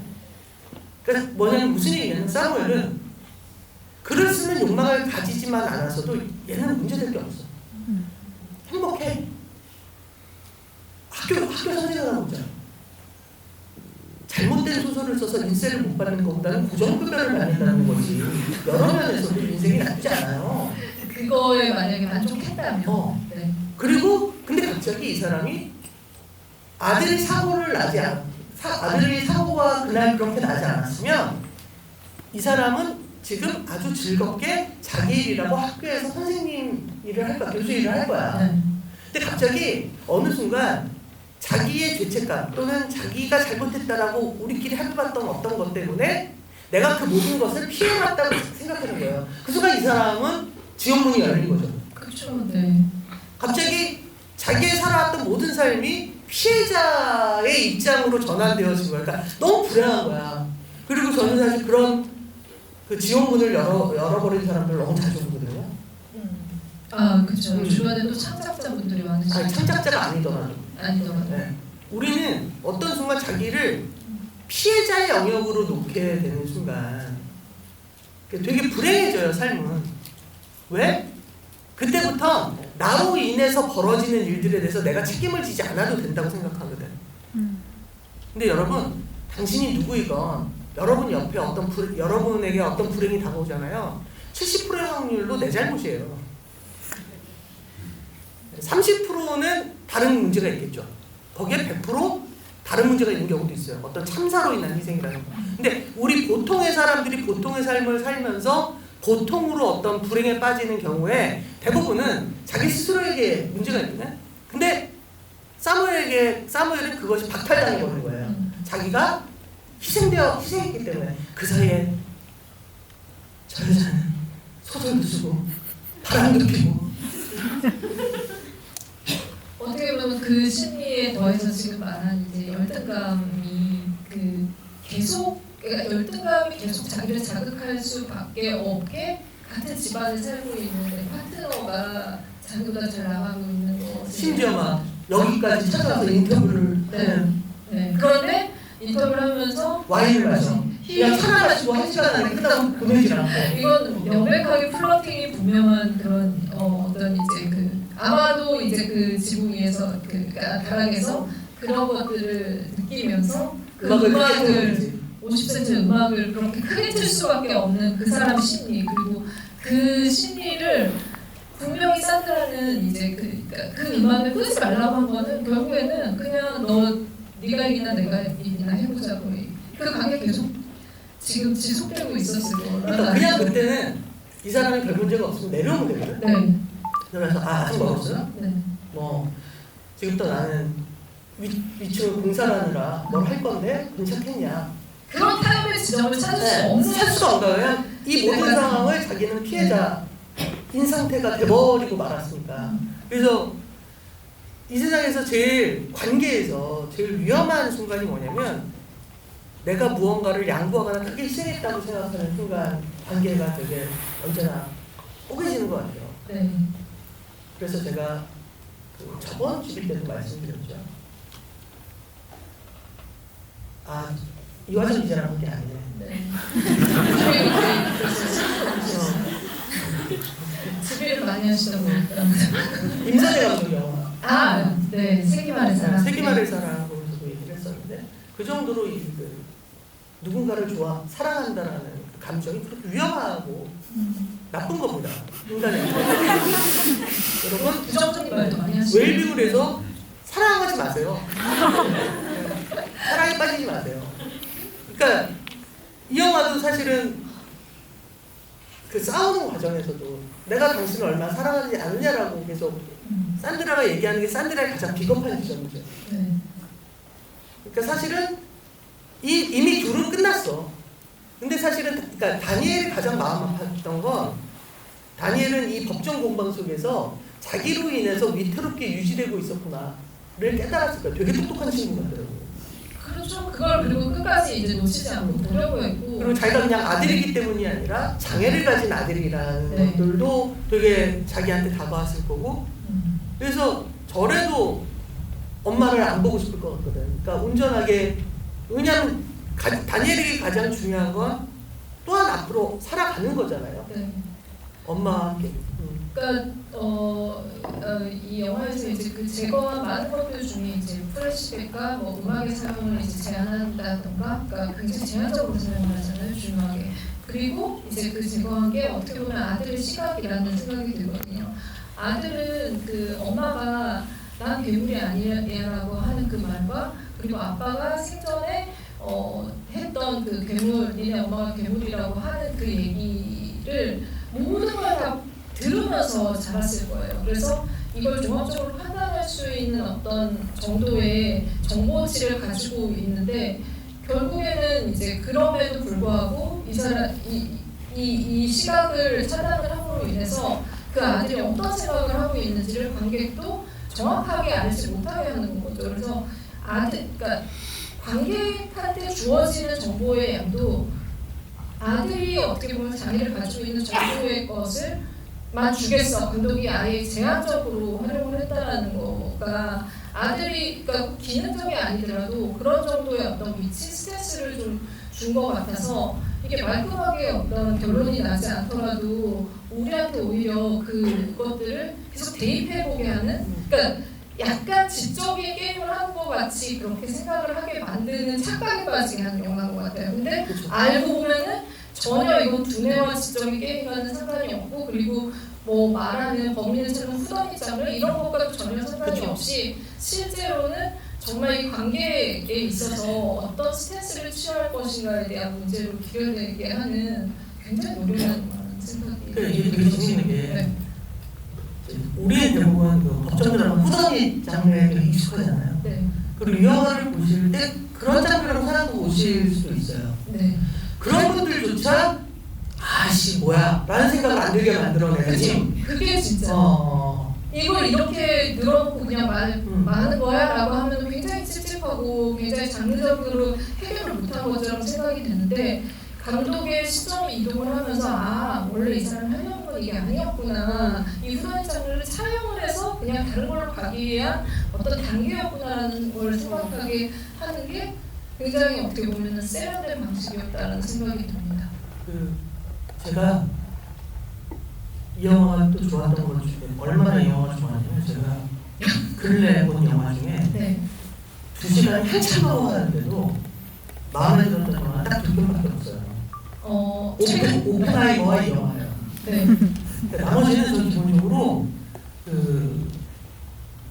그러니까 뭐냐면 무슨 얘기냐면 사무엘은 글을 쓰는 욕망을 가지지만 않아서도 얘는 문제될 게 없어. 행복해. 학교 선생을 하고 있잖아. 잘못된 소설을 써서 인세를 못 받는 것보다는 고정급여를 받는다는 거지. 여러 면에서도 인생이 나쁘지 않아요. 그거에 만약에 만족했다면 네. 그리고 근데 갑자기 이 사람이 아들이 사고가 그날 그렇게 나지 않았으면 이 사람은 지금 아주 즐겁게 자기 일이라고 학교에서 선생님 일을 할 거야, 교수 일을 할 거야. 네. 근데 갑자기 어느 순간 자기의 죄책감 또는 자기가 잘못했다라고 우리끼리 해봤던 어떤 것 때문에 내가 그 모든 것을 피해왔다고 생각하는 거예요. 그 순간 이 사람은 지옥문이 열린 거죠. 그렇죠. 네. 갑자기 자기의 살아왔던 모든 삶이 피해자의 입장으로 전환되어진 거야. 그러니까 너무 불행한 거야. 그리고 저는 사실 그런 그 지원문을 열어버린 사람들 너무 자주 보거든요. 아, 그렇죠. 주변에 또 창작자분들이 많으시죠. 아니, 창작자가 아니더라도. 아니더라도. 네. 우리는 어떤 순간 자기를 피해자의 영역으로 놓게 되는 순간 되게 불행해져요, 삶은. 왜? 그때부터 나로 인해서 벌어지는 일들에 대해서 내가 책임을 지지 않아도 된다고 생각하거든. 근데 여러분, 당신이 누구이건 여러분 옆에 여러분에게 어떤 불행이 다가오잖아요. 70%의 확률로 내 잘못이에요. 30%는 다른 문제가 있겠죠. 거기에 100% 다른 문제가 있는 경우도 있어요. 어떤 참사로 인한 희생이라는 거. 근데 우리 보통의 사람들이 보통의 삶을 살면서 보통으로 어떤 불행에 빠지는 경우에 대부분은 자기 스스로에게 문제가 있거든. 근데 사무엘은 그것이 박탈당해 버린 거예요. 자기가 희생했기 때문에 그 사이에 저 여자는 소설도 쓰고 바람도 피고. 어떻게 보면 그 심리에 더해서 지금 말한 이제 열등감이 그러니까 열등감이 계속 자기를 자극할 수밖에 없게 같은 집안에 살고 있는데 파트너가 자기보다 잘 나가고 있는 거. 심지어 막 여기까지 찾아와서 인터뷰를 하는. 네. 그런데 인터뷰를 하면서 와인을 마셔. 그냥 차 마시고 1시간 안에 끝나고 보내질 않고. 이건 명백하게 플러팅이 분명한 그런 어떤 이제 아마도 이제 그 지붕 위에서 다락에서 그런 것들을 느끼면서 그 음악을 50cm 음악을 그렇게 크게 틀 수밖에 없는 그 사람 심리, 그리고 그 심리를 분명히 산드라는 이제 그 음악을 끄지 말라고 한 거는 결국에는 그냥 네가 이기나 내가 이기나 해보자고. 그 관계 계속 지금 지속되고 있었을 거라고. 그러니까 그냥 그때는 이 사람이 별 문제가 없으면 내려오면 되거든. 네. 그래서 아직 먹었어요? 네. 뭐 지금부터 나는 위층을 공사를 하느라 뭘 할 건데 괜찮겠냐. 그런 타협의 지점을 찾을 수 없는. 찾을 수가 없는 거예요. 이 모든 상황을 자기는 피해자인 상태가 돼버리고 말았으니까. 그래서 이 세상에서 관계에서 제일 위험한 순간이 뭐냐면 내가 무언가를 양보하거나 크게 희생했다고 생각하는 순간 관계가 되게 언제나 뽀개지는 것 같아요. 네. 그래서 제가 저번 주일 때도 말씀드렸죠. 이화정 기자랑 한 게 아니네. 네. 집일을 많이 하시다 보니까. 임선재 감독 영화. 네. 세기말의 사랑. 세기말의 사랑 보면서도 얘기를 했었는데 그 정도로 누군가를 사랑한다라는 그 감정이 그렇게 위험하고 나쁜 겁니다. 인간의 여러분 부정적인 말도 많이 하시죠. 웰빙을 해서 사랑하지 마세요. 사랑에 빠지지 마세요. 그러니까 이 영화도 사실은 그 싸우는 과정에서도 내가 당신을 얼마나 사랑하지 않느냐라고 계속 산드라가 얘기하는 게 산드라의 가장 비겁한 지점이죠. 네. 그러니까 사실은 이미 둘은 끝났어. 근데 사실은 그러니까 다니엘이 가장 마음 아팠던 건 다니엘은 이 법정 공방 속에서 자기로 인해서 위태롭게 유지되고 있었구나를 깨달았을 거야. 되게 똑똑한 친구 같더라고요. 그렇죠. 그걸 그리고 끝까지 이제 놓치지 않고 보려고 했고. 그리고 자기가 그냥 아들이기 때문이 아니라 장애를 가진 아들이라는 네. 것들도 되게 자기한테 다가왔을 거고. 그래서 저래도 엄마를 안 보고 싶을 것 같거든. 그러니까 온전하게. 왜냐하면 다니엘에게 가장 중요한 건 또한 앞으로 살아가는 거잖아요. 네. 엄마와 함께. 그러니까 이 영화에서 이제 그 제거한 많은 것들 중에 이제 플래시백과 뭐 음악의 사용을 이제 제한한다던가, 그러니까 굉장히 제한적으로 사용을 하잖아요, 중요하게. 그리고 이제 그 제거한 게 어떻게 보면 아들의 시각이라는 생각이 들거든요. 아들은 그 엄마가 난 괴물이 아니야라고 하는 그 말과, 그리고 아빠가 생전에 했던 그 괴물, 니네 엄마가 괴물이라고 하는 그 얘기를 모든 걸 다 들으면서 자랐을 거예요. 그래서 이걸 종합적으로 판단할 수 있는 어떤 정도의 정보치를 가지고 있는데, 결국에는 이제 그럼에도 불구하고 이 시각을 차단을 함으로 인해서 그 아들이 어떤 생각을 하고 있는지를 관객도 정확하게 알지 못하게 하는 거죠. 그래서 그러니까 관객한테 주어지는 정보의 양도 아들이 어떻게 보면 자기를 가지고 있는 정보의 것을만 주겠어. 감독이 아예 제한적으로 활용을 했다라는 거가 아들이 그러니까 기능적이 아니더라도 그런 정도의 어떤 위치 스탠스를 좀 준 것 같아서 이게 말끔하게 어떤 결론이 나지 않더라도 우리한테 오히려 그것들을 계속 대입해보게 하는 그러니까 약간 지적인 게임을 하는 것 같이 그렇게 생각을 하게 만드는 착각에 빠지게 하는 영화인 것 같아요. 근데 알고 보면은 전혀 이건 두뇌와 지적인 게임과는 상관이 없고 그리고 뭐 말하는 범인을 찾는 후더니장을 이런 것과도 전혀 상관이 없이 실제로는 정말 이 관계에 있어서 어떤 스탠스를 취할 것인가에 대한 문제로 귀결되게 하는 굉장히 노력하는 생각이 이게 되게 재밌는 게 네. 우리의 대부분 그 법정 드라마 후더니 장르에 되게 익숙하잖아요. 네. 그리고 이 영화를 보실 때 그런 장르로 생각하고 오실 수도 있어요. 네. 그런 분들조차 아씨 뭐야 라는 생각을 안 들게 만들어내야지. 그게 진짜 이걸 이렇게 늘어놓고 그냥 말하는 거야? 라고 하면 굉장히 찝찝하고 굉장히 장르적으로 해결을 못한 것처럼 생각이 드는데 감독의 시점이 이동을 하면서 원래 이 사람이 하려는 건 이게 아니었구나 이 후라이 장르를 차용을 해서 그냥 다른 걸로 가기 위한 어떤 단계였구나라는 걸 생각하게 하는 게 굉장히 어떻게 보면 세련된 방식이었다는 생각이 듭니다. 제가 이 영화가 또 좋았던 것 중에 얼마나 이 영화가 좋았냐면 제가 근래 본 영화 중에 네. 2시간이 한참 넘어가는데도 마음에 들었던 영화가 딱 2편밖에 없어요. 오펜하이머와 이 영화예요. 네. 나머지는 전 기본적으로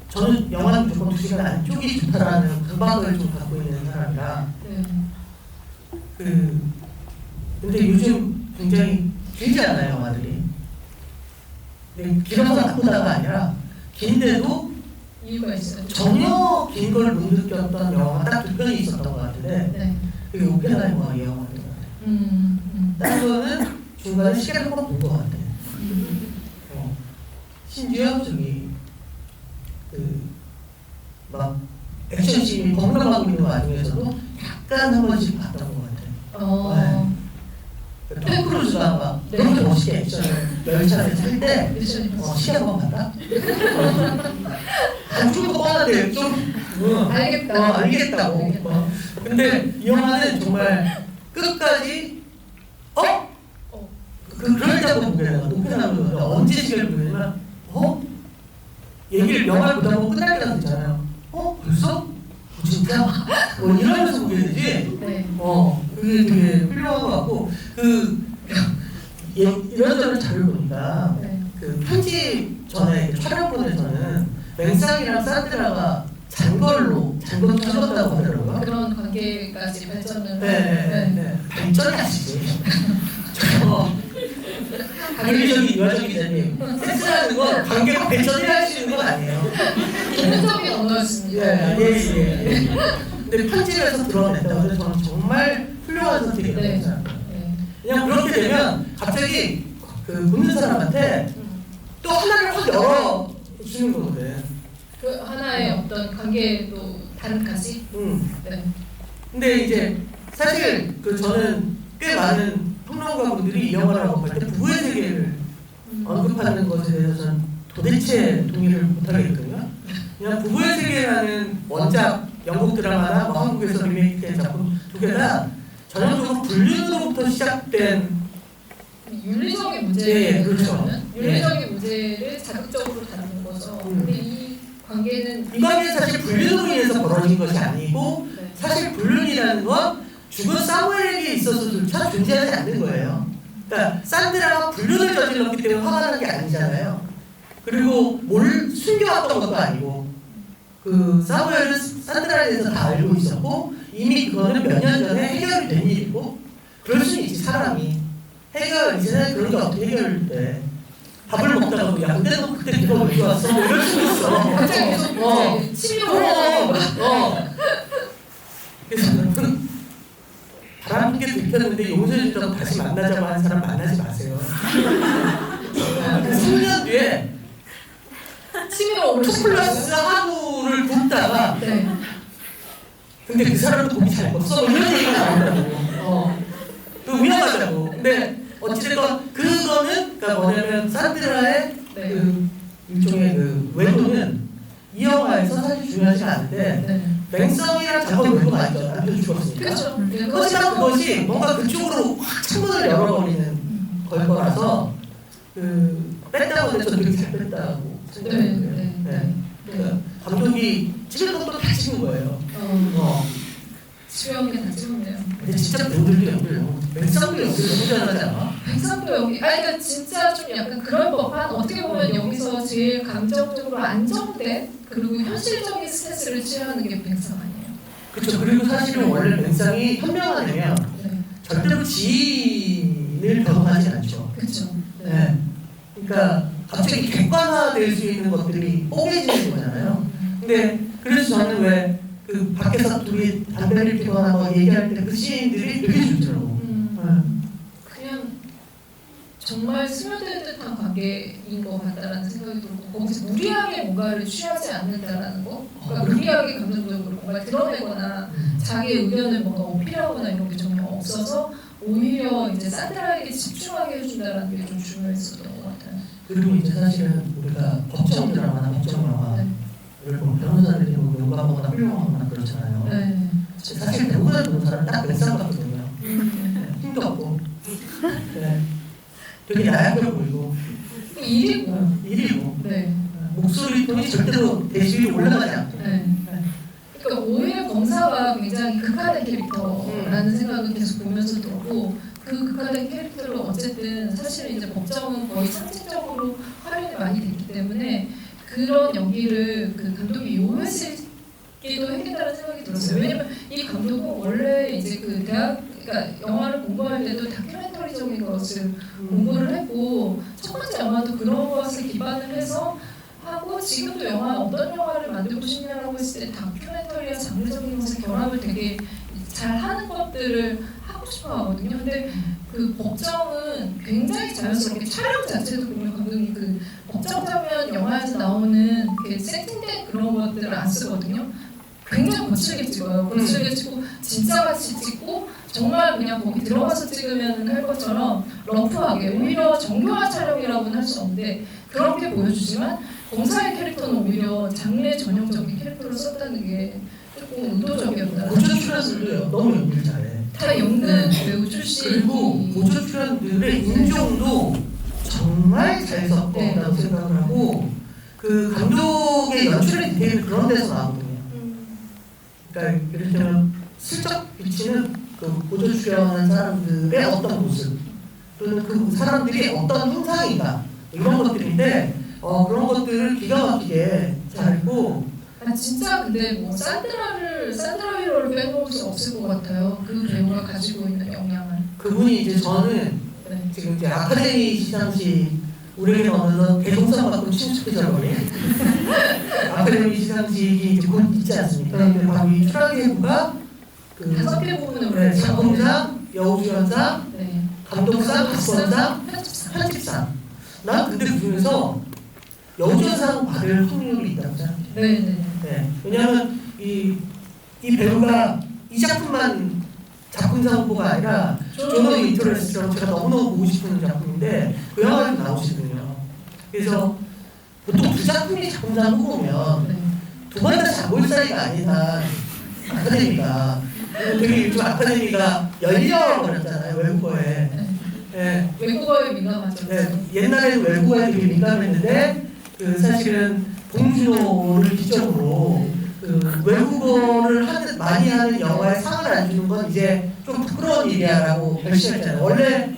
저는 영화는 무조건 2시간 안쪽이 좋다라는 강박을 좀 갖고 있는 사람이라 근데 요즘 굉장히 길지 않아요 영화들이. 근데 길어서 나쁘다가 아니라 긴데도 이유가 있어요. 전혀 긴 걸 못 느꼈던 영화가 딱 2편이 있었던 것 같은데 네. 그게 오펜하이머와 이 영화인 것 같아요. 다른 거는 중간에 시간 한번 본 것 같아요. 심지어 저기 막 액션씬이 범람하고 있는 와중에서도 약간 한 번씩 봤던 것 같아요. 톰 크루즈가 막 그렇게 멋있게 액션을 열차를 탈 때 시간 한번 봤다? 안 죽을 거 뻔한데 좀 알겠다고. 근데 이 영화는 정말 끝까지 그럴 때 한번 보게 되나 높여나면 언제 시간을 보내냐면 얘기를 영화를 보다 보면 끝날 때가 되잖아요. 벌써? 진짜? 이러면서 보게 되지. 네. 그게 되게 훌륭한 것 같고 이런저런 자료를 보니까 편집 전에 촬영본에서는 맹상이랑 산드라가 잔걸로 쳐졌다고 하더라고요. 그런 관계까지 발전을 네. 발전이 아니지. 윤리적인 유아적인 기자님 섹스라는 건 관계가 발전해야 할 수 있는 건 아니에요. 기능적인 언어였습니다. 예. 근데 편집에서 드러냈다고 해서 저는 정말 훌륭한 선택이라고 생각합니다. 그냥 그렇게 되면 갑자기 보는 사람한테 또 하나를 확 열어주는 거거든. 그 하나의 어떤 관계도 다른 가지? 네. 근데 이제 사실 저는 꽤 많은 평론가분들이 이 영화를 언급할 때 부부의 세계를 언급하는 것에 대해서 저는 도대체 동의를 못하겠거든요. 그냥 부부의 세계라는 원작 영국 드라마나 한국에서 리메이크된 작품 두 개 다 전형적으로 불륜으로부터 시작된 윤리적인 문제, 그렇죠. 윤리적인 문제를 자극적으로 다루는 거죠. 근데 이 관계는 사실 불륜으로 인해서 벌어진 것이 아니고 사실 불륜이라는 건 죽은 사무엘에게 있어서조차 존재하지 않는 거예요. 그러니까 산드라가 불륜을 저질렀기 때문에 화가 나는 게 아니잖아요. 그리고 뭘 숨겨왔던 것도 아니고 사무엘은 산드라에 대해서 다 알고 있었고 이미 그거는 몇 년 전에 해결이 된 일이고 그럴 수는 있지 사람이 이 세상에 그런 게 어떻게 해결돼. 밥을 먹다가 야 근데 너 그때 네가 왜 좋았어? 이럴 수 있어. 갑자기 계속 치밀어. 그래서 바람 피게 들켰는데 용서해준다고 다시 만나자고 하는 사람 만나지 마세요. 3년 뒤에 11월 2 플러스 하루를 굶다가 네. 근데 그 사람은 고기 잘 먹었어? 이런 얘기가 나온다고. 그 위험하다고. 근데 어찌됐건 그거는 그러니까 뭐냐면 산드라의 네. 그 일종의 그 외도는 이 영화에서 사실 중요하지가 않은데 네. 맹성이랑 작은 외도가 아니죠. 남편 죽었으니까. 그렇죠. 네, 하지만 그것이 뭔가 그쪽으로 확 창문을 열어버리는 걸 거라서 그 뺐다고 해서 되게 잘 뺐다고 네. 생각해요. 네. 네. 그러니까 감독이 찍을 것도 다 찍은 거예요. 수영이 다 찍었네요. 근데 진짜 배우들도 연기를 너무 맹성도 연기를 너무 잘하잖아. 백상도 연기, 그러니까 진짜 좀 약간 그럴 법한 어떻게 보면 여기서 제일 감정적으로 안정된 그리고 현실적인 스탠스를 취하는 게 백상 아니에요. 그렇죠. 그리고 사실은 원래 맹상이 현명한 애면 네. 절대로 지인을 변호하지 않죠. 그렇죠. 네. 그러니까 갑자기 객관화될 수 있는 것들이 뽀개지는 거잖아요. 근데 그래서 저는 왜 그 밖에서 둘이 담배를 피거나 뭐 얘기할 때 그 시인들이 되게 좋더라고. 그냥 정말 스며들 듯한 관계인 것 같다라는 생각이 들고 거기서 무리하게 뭔가를 취하지 않는다라는 거. 그러니까 무리하게 감정적으로 뭔가 드러내거나 자기의 의견을 뭔가 어필하거나 이런 게 전혀 없어서 오히려 이제 산드라에게 집중하게 해준다라는 게 좀 중요했었던 것 같아요. 그리고 이제 사실은 우리가 법정 드라마나 법정 영화 네. 이걸 보면 변호사들이 뭐 용감하거나 훌륭하거나 그렇잖아요. 네. 사실 배우가 변호사는 딱 맹상 같거든요. 힘도 없고 네. 되게 나약해 보이고 일이고. 일이고 네. 목소리 톤이 절대로 대시에 올라가지 않고 네. 그러니까 오히려 검사가 굉장히 극한의 캐릭터라는 생각을 계속 보면서 들었고 그 극한의 캐릭터를 어쨌든 사실은 이제 법정은 거의 상징적으로 활용이 많이 됐기 때문에 그런 연기를 그 감독이 요구했기도 했겠다는 생각이 들었어요. 왜냐면 이 감독은 원래 이제 그 대학 그러니까 영화를 공부할 때도 다큐멘터리적인 것을 공부를 했고 첫 번째 영화도 그런 것을 기반을 해서 하고 지금도 어떤 영화를 만들고 싶냐라고 했을 때 다큐멘터리와 장르적인 것을 결합을 되게 잘 하는 것들을 하고 싶어 하거든요. 근데 그 법정은 굉장히 자연스럽게 촬영 자체도 보면 감독님 그 법정 장면 영화에서 나오는 그 세팅된 그런 것들을 안 쓰거든요. 굉장히 거칠게 찍어요. 거칠게 찍고 진짜같이 찍고 정말 그냥 거기 들어가서 찍으면 할 것처럼 러프하게 오히려 정교한 촬영이라고는 할 수 없는데 그렇게 보여주지만 검사의 캐릭터는 오히려 장르 전형적인 캐릭터를 썼다는 게 조금 의도적이었다. 고전 출연들도요 너무 연기를 잘해. 다 연극 배우 출신. 그리고 고전 출연들의 인종도 정말 잘 섞었다고 생각을 하고 그 감독의 연출의 디테일은 그런 데서 나오거든요. 그러니까 예를 들면 슬쩍 비치는 그 고전 출연하는 사람들의 어떤 모습 또는 그 사람들이 어떤 형상인가 이런 것들인데 그런 것들을 기가 막히게 잘했고 진짜 근데 뭐 산드라 힐러를 빼놓을 수 없을 것 같아요. 그 배우가 가지고 있는 영향을. 그분이 이제 저는 네. 지금 이제 아카데미 시상식 우리에게 얻어서 대동상 받고 친축해져버린 아카데미 시상식이 이제 곧 있지 않습니까? 근데 바로 이 추락의 부가 그 5개 부분으로 작품상, 여우주연상, 네. 감독상, 각본상, 편집상. 난 근데 그 중에서 여우주연상 받을 확률이 있다고 생각해요. 네. 네. 왜냐하면 이 배우가 이 작품만 작품상 후보가 아니라 존 인터레스트라고 제가 너무너무 보고 싶은 작품인데 그 영화에 나오시거든요. 그래서 보통 두 작품이 작품상 후보면 네. 두 번 다 장볼 사이가 아니다. 아카데미가 되게 요즘 아카데미가 열려버렸잖아요 외국어에. 네. 외국어에 민감하죠. 네. 옛날에는 외국어에 되게 민감했는데 그 사실은 봉준호를 기점으로 그 외국어를 많이 하는 영화에 상을 안 주는 건 이제 좀 부끄러운 일이야라고 결심했잖아요. 원래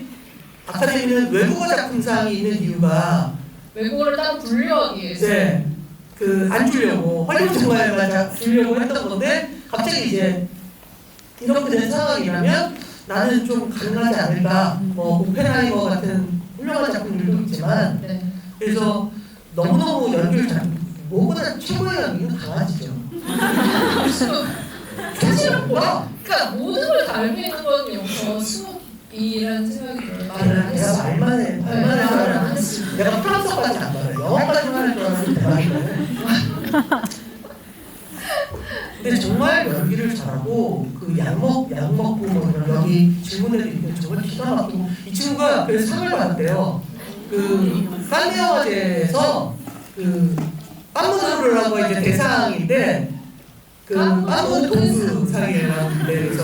아카데미는 외국어 작품상이 있는 이유가 외국어를 딱 분류하기 위해서. 네, 그 안 주려고 헐리우드 영화에만 주려고 했던 건데 갑자기 이제 이렇게 된 상황이라면 나는 좀 가능하지 않을까. 뭐 오펜하이머 같은 훌륭한 작품들도 있지만 네. 그래서 너무너무 연기를 무엇보다 최고의 연기는 강아지죠. 사실은 그러니까 모든 걸 다 알고 있는 건 여기서 수목이라는 생각이 들어요. 말을 안 내가 했어. 말만 해. 말을 안 했어. 내가 프랑스어까지 안 말해. 영어까지만 할 줄 알았는데 말을 연기를 잘하고 그 약 먹고 뭐 이런 여기 질문에도 있는데 정말 기가 막히고 이 친구가 그래서 상을 받았대요. 그 깐네 영화제에서 그 빰무드루라고 이제 대상인데 그 빰무드 동수상이라고 그래서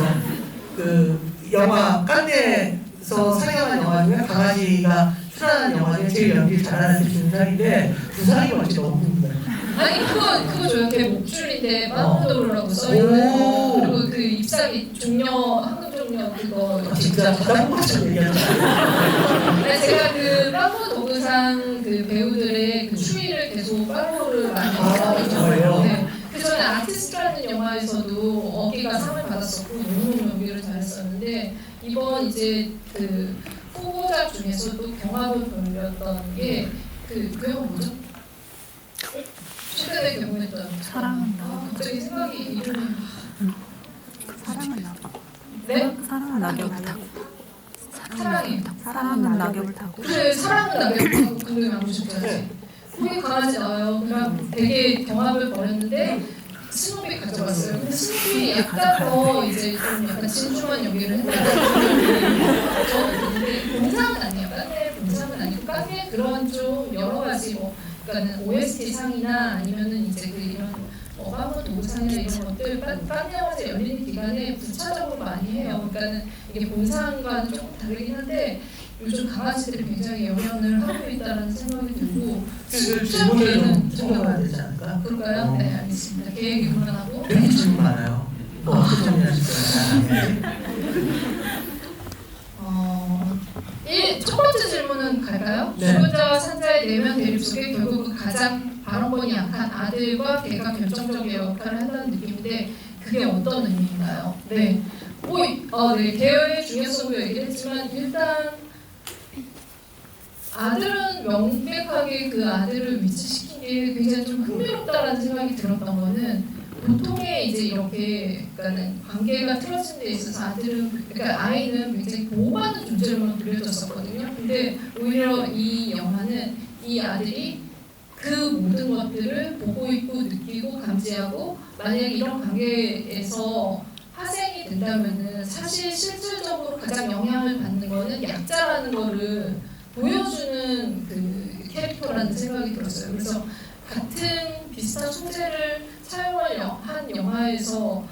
그 영화 깐네에서 상영한 영화 중에 강아지가 출연한 영화 중에 제일 연기 잘하는 게 주는 상인데 두 상이 뭔지 너무 궁금해요. 아니 그거 줘요. 걔 목줄인데 마모도로라고 써있는 그리고 그 잎사귀 종려 황금 종려 그거 진짜 바닥보처럼 얘기하잖아요. 아니, 제가 그 빠모 도구상 그 배우들의 그 추이를 계속 빠모를 많이 정말요? 네. 그 전에 아티스트라는 영화에서도 어기가 상을 받았었고 너무너무 연기를 잘했었는데 이번 이제 그 후보작 중에서도 경합을 벌였던 게 그 영화 뭐죠? 최근에 개봉했던 사랑은 갑자기 생각이 이름이 사랑은 낙엽. 네? 사랑은 낙엽을 타고. 사랑이 사랑은 낙엽을 타고. 그래 사랑은 나게 궁금해하고 싶어요. 거기 강아지 나와요. 그냥 되게 경합을 벌였는데 스노비 가져갔어요. 근데 스노비 약간 더 이제 좀 약간 진중한 연기를 했는데 저는 근데 공상은 아니에요. 깐네 공상은 아니고 깐네 그런 좀 여러 가지 뭐 그러니까는 OST 상이나 아니면은 이제 그 이런 빠모 도구상이나 이런 것들 깐네 영화제 열리는 기간에 부차적으로 많이 해요. 그러니까는 이게 본상과는 조금 다르긴 한데 요즘 강아지들이 굉장히 영향을 하고 있다는 생각이 들고 그 질문을 좀 챙겨봐야 되지 않을까? 그럴까요? 네 알겠습니다. 계획이 그만하고 되게 질문 많아요. 뭐 어떻게 정리하실 거예요? 첫 번째 질문은 갈까요? 네. 주권자와 산자의 내면 대립 속에 결국 그 가장 발언권이 약한 아들과 걔가 결정적인 역할을 한다는 느낌인데 그게 어떤 의미인가요? 네. 네. 계열의 중요성도 얘기했지만 일단 아들은 명백하게 그 아들을 위치시킨 게 굉장히 좀 흥미롭다라는 생각이 들었던 거는 보통의 이제 이렇게 그러니까는 관계가 틀어진 데 있어서 아들은 그러니까 아이는 굉장히 보호받는 존재로만 그려졌었거든요. 근데 오히려 이 영화는 이 아들이 그 모든 것들을 보고 있고 느끼고 감지하고 만약에 이런 관계에서 파생이 된다면은 사실 실질적으로 가장 영향을 받는 거는 약자라는 거를 보여주는 그 캐릭터라는 생각이 들었어요. 그래서 같은 비슷한 소재를 사용한 영화에서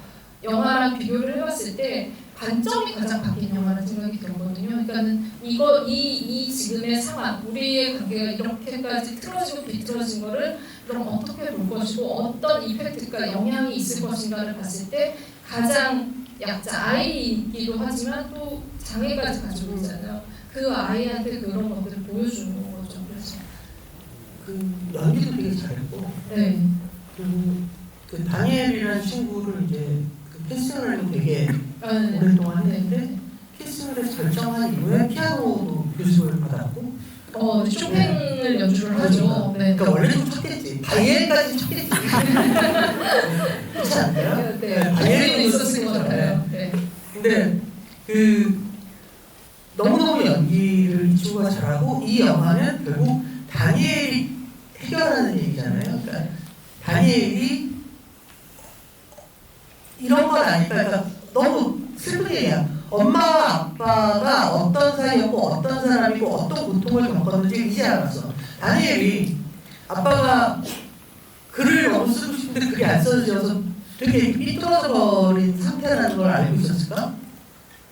영화랑 비교를 해봤을 때 관점이 가장 바뀐 영화라는 생각이 들었거든요. 그러니까는 이 지금의 상황, 우리의 관계가 이렇게까지 틀어지고 비틀어진 거를 그럼 어떻게 볼 것이고 어떤 이펙트가 영향이 있을 것인가를 봤을 때 가장 약자 아이이기도 하지만 또 장애까지 가지고 있잖아요. 그 아이한테 그런 것들을 보여주는 거죠. 그래서 그 연기도 되게 잘했고 네. 그 다니엘이라는 친구를 이제 그 캐스팅을 되게 네. 오랫동안 했는데 캐스팅을 해서 결정한 이후에 피아노도 교습을 받았고 쇼팽을 연주를 하죠. 네. 그러니까 원래 좀 쳤겠지. 바이엘까지 쳤겠지. 그렇지 않나요? 네. 바이엘도 있었을 것 같아요. 네. 근데 그 너무너무 연기를 이 친구가 잘하고 이 영화는 결국 다니엘이 해결하는 얘기잖아요. 그러니까 다니엘이 이런 건 아닐까. 그러니까 너무 슬픈 얘기야. 엄마와 아빠가 어떤 사이였고 어떤 사람이고 어떤 고통을 겪었는지 이제 알았어. 다니엘이 아빠가 글을 너무 쓰고 싶은데 글이 안 써져서 되게 삐뚤어져 버린 상태라는 걸 알고 있었을까?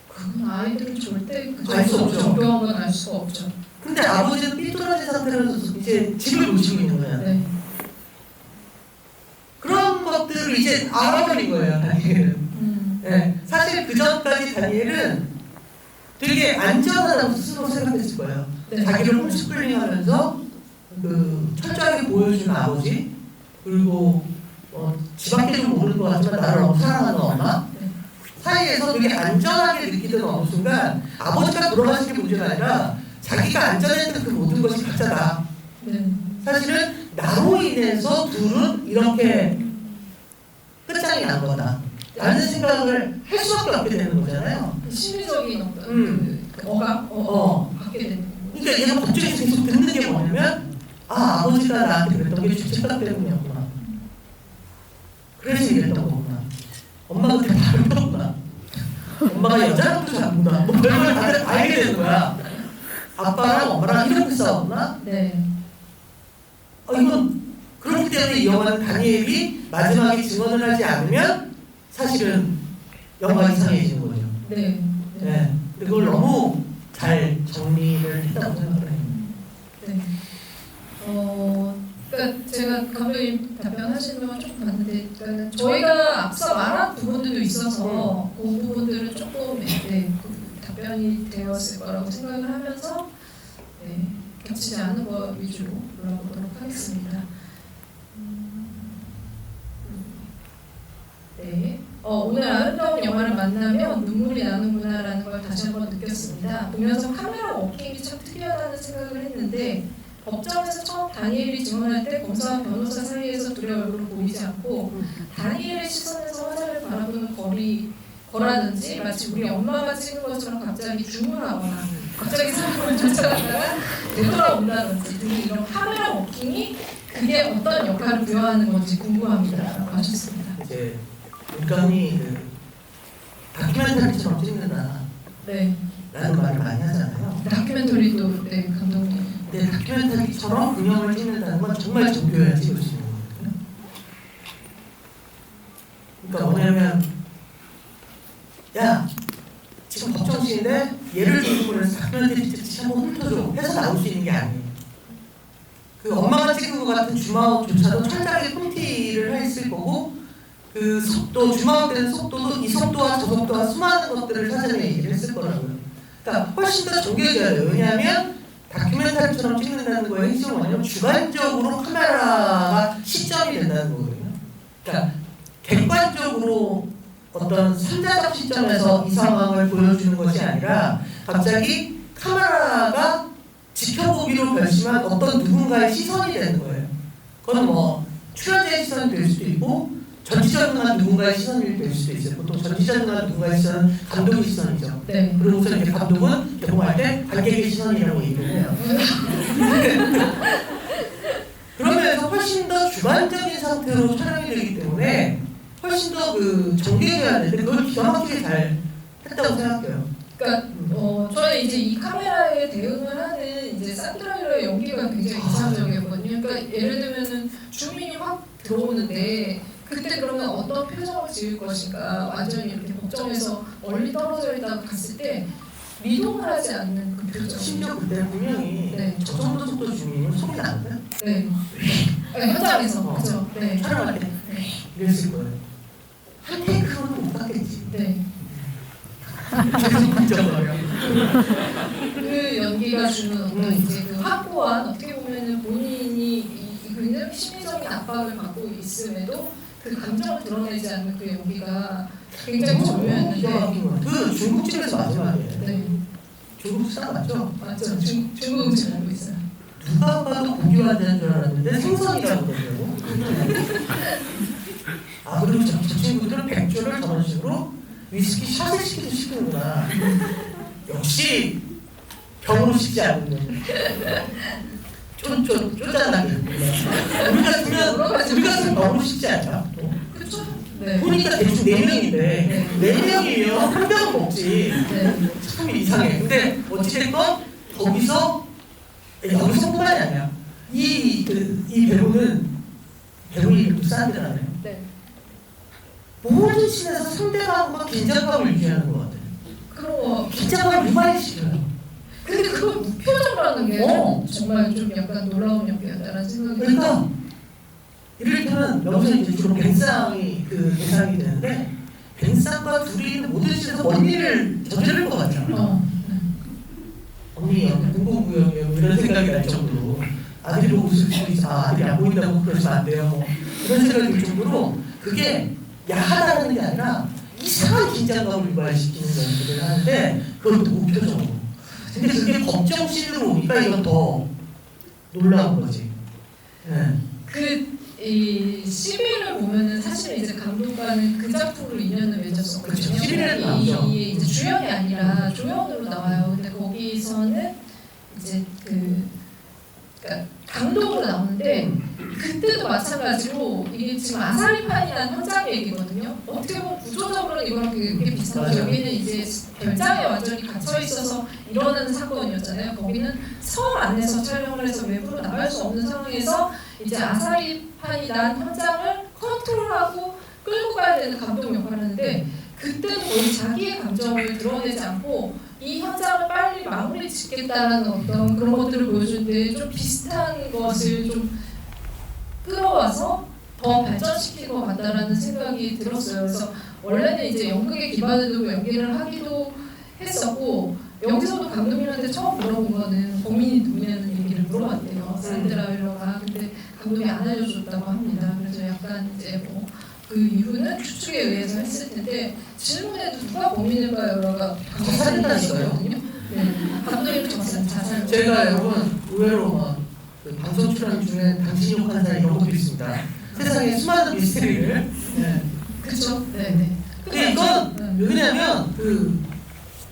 그건 아이들은 절대 알수 없죠. 정교한 건 알 수가 없죠. 근데 아버지는 삐뚤어진 상태로 이제 집을 모시고 있는 거야. 네. 그런 것들을 이제 알아버린 거예요, 다니엘은. 네. 사실 그 전까지 다니엘은 되게 안전하다고 스스로 생각했을 거예요. 네. 자기를 홈스쿨링 하면서 그 철저하게 보여주는 아버지, 그리고 집 밖에 좀 모르는 것 같지만 나를 너무 사랑하는 엄마 사이에서 되게 안전하게 느끼던 어느 순간 아버지가 돌아가신 게 문제가 아니라 자기가 안전했던 그 모든 것이 가짜다. 네. 사실은 나로 인해서 둘은 이렇게 끝장이 난 거다 라는 생각을 할 수밖에 없게 되는 거잖아요. 심리적인 어떤 그 억압, 받게 되는 거죠. 그러니까 얘가 갑자기 계속 듣는 게 뭐냐면 아버지가 나한테 그랬던 게 죄책감 때문이었구나. 그래서 이랬던 거구나. 엄마가 그렇게 바르구나. 엄마가 여자랑도 잘 본다. 뭐 별걸 다들 알게 되는 거야. 아빠랑 엄마랑 이렇게 싸웠나? 네. 이건 그렇기 때문에 이 영화는 다니엘이 마지막에 증언을 하지 않으면 사실은 영화가 이상해지는 거죠. 네. 네. 그걸 너무 잘 정리를 했다고 생각을 해요. 네. 그러니까 제가 감독님 답변하시는 건 조금 봤는데, 그러니까 저희가 앞서 말한 부분들도 있어서 그 부분들은 조금 네, 답변이 되었을 거라고 생각을 하면서 네, 겹치지 않은 거 위주로 물어보도록 하겠습니다. 네. 오늘 아름다운 영화를 만나면 눈물이 나는구나라는 걸 다시 한번 느꼈습니다. 보면서 카메라 워킹이 참 특이하다는 생각을 했는데, 법정에서 처음 다니엘이 증언할 때 검사와 변호사 사이에서 둘의 얼굴을 보이지 않고 다니엘의 시선에서 화자를 바라보는 거라든지 마치 우리 엄마가 찍은 것처럼 갑자기 주문하거나 갑자기 사람을 쫓아가다가 되돌아온다든지 등의 이런 카메라 워킹이 그게 어떤 역할을 부여하는 건지 궁금합니다라고 하셨습니다. 이제 문감이 그 다큐멘터리처럼 찍는다 네. 라는 말을 많이 하잖아요. 다큐멘터리도 네, 감독님. 근데 다큐멘터리처럼 근영을 찍는다는 건 정말 정교해야 찍을 수 있는 거거든요. 그러니까 뭐냐면 야 지금 법정시인데 얘를 주고 해서 다큐멘터리 찍듯이 한번 훑어줘 해서 나올 수 있는 게 아니에요. 그 엄마가 찍은 것 같은 주마옷조차도 철저하게 폰티를 했을 거고 그 속도, 주마웃되는 속도도 이 속도와 저 속도와 수많은 것들을 사전에 얘기를 했을 거라고요. 그러니까 훨씬 더 정교해져야 돼요. 왜냐하면 다큐멘터리처럼 찍는다는 거에 핵심은 뭐냐면 주관적으로 카메라가 시점이 된다는 거거든요. 그러니까 객관적으로 어떤 선자적 시점에서 이 상황을 보여주는 것이 아니라 갑자기 카메라가 지켜보기로 결심한 어떤 누군가의 시선이 되는 거예요. 그건 뭐 출연자의 시선이 될 수도 있고 전지전능한 누군가의 시선이 될 수도 있어요. 보통 전지전능한 누군가의 시선은 감독의 시선이죠. 네. 그러고서 이제 감독은 개봉할 때 관객의 시선이라고 얘기를 해요. 그러면서 훨씬 더 주관적인 상태로 촬영이 되기 때문에 훨씬 더 그 정교해야 되는데 그걸 기가 막히게 잘 했다고 생각해요. 그러니까 저는 이제 이 카메라에 대응을 하는 이제 산드라의 연기가 굉장히 이상적이었거든요. 그러니까 예를 들면은 주민이 확 들어오는데 그때 그러면 어떤 표정을 지을 것인가, 완전히 이렇게 법정에서 멀리 떨어져 있다가 갔을 때 미동을 하지 않는 그 표정. 심지어 그때 분명히 네. 저 정도 속도 주민은 소리 나는데 네. 네, 현장에서 그죠. 네. 촬영할 때 네. 이랬을 거예요. 한 테이크로는 못 봤겠지. 네. 계속 붙여버려. 그 연기가 주는 어떤 이제 그 확고한 어떻게 보면은 본인이 굉장히 심리적인 압박을 받고 있음에도 그 감정을 드러내지 않는 그 연기가 굉장히 절묘했는데. 그 중국집에서 마지막에. 네. 중국 스타 맞죠? 맞죠. 중국 음식 알고 있어요. 누가 봐도 고기 완자인 줄 알았는데 생선이라고 그러더라고. 그리고 저 친구들은 백조를 저런 식으로 위스키 샷을 시키듯 시키는구나. 역시 병으로 식지 않는 쪼잔하게. 우리가 쓰면 병으로 식지 않냐? 그렇죠. 네. 보니까 대충 4명인데 4명이면 한 병은 먹지. 네. 참 이상해. 근데 어찌됐건 여기서뿐만이 아니야. 이 배우는 배우 이름도 사람들하네요. 네. 모든 씬에서 상대방과 긴장감을 유지하는 것 같아요. 그럼 긴장감을 유발시켜요. 근데 그걸 무표정으로 게 정말 좀 약간 놀라운 연기였다는 생각이 그러니까 이를테면 여기서 이제 주로 벤상이 그 대상이 되는데 벤상과 둘이 있는 모든 씬에서 원인을 저지를 것 같잖아. 언니 공공구역이요 이런 생각이 날 정도로 아들이 보고 있을 수 있어. 아들이 안 보인다고 그러시면 안 돼요. 뭐 이런 생각이 들 정도로 그게 야하다는 게 아니라 이상한 긴장감을 유발시키는 연기를 하는데 그것도 무표정으로. 근데 그게 법정 씬으로 오니까 이건 더 놀라운 거지. 네. 이 11을 보면은 사실 이제 감독과는 그 작품으로 인연을 맺었었거든요. 그렇죠. 11을 나오죠. 이게 이제 주연이 아니라 조연으로 나와요. 근데 거기서는 이제 그러니까 감독으로 나오는데 그때도 마찬가지로 이게 지금 아사리판이라는 현장 얘기거든요. 어떻게 보면 구조적으로는 이거랑 되게 비슷하죠. 여기는 이제 별장에 완전히 갇혀 있어서 일어나는 사건이었잖아요. 거기는 섬 안에서 촬영을 해서 외부로 나갈 수 없는 상황에서 이제 아사리판이 난 현장을 컨트롤하고 끌고 가야 되는 감독 역할을 하는데 그때는 거의 자기의 감정을 드러내지 않고 이 현장을 빨리 마무리 짓겠다는 어떤 그런 것들을 보여주는데 좀 비슷한 것을 좀 끌어와서 더 발전시킬 것 같다라는 생각이 들었어요. 그래서 원래는 이제 연극에 기반을 두고 연기를 하기도 했었고 여기서도 감독님한테 처음 물어본 거는 범인이 누구냐는 얘기를 물어봤대요. 산드라 윌러가. 근데 감독이 안 알려줬다고 합니다. 그래서 약간 이제 뭐 그 이유는 추측에 의해서 했을 텐데 질문에도 누가 범인일까요가 자살했다니까요. 네. 감독님 자살. 제가 여러분 의외로 그 방송 출연 중에 당신이 욕하는 사람 이런 것도 있습니다. 세상에 수많은 미스테리를. 네. 그렇죠. 네네. 근데 이건 왜냐면 그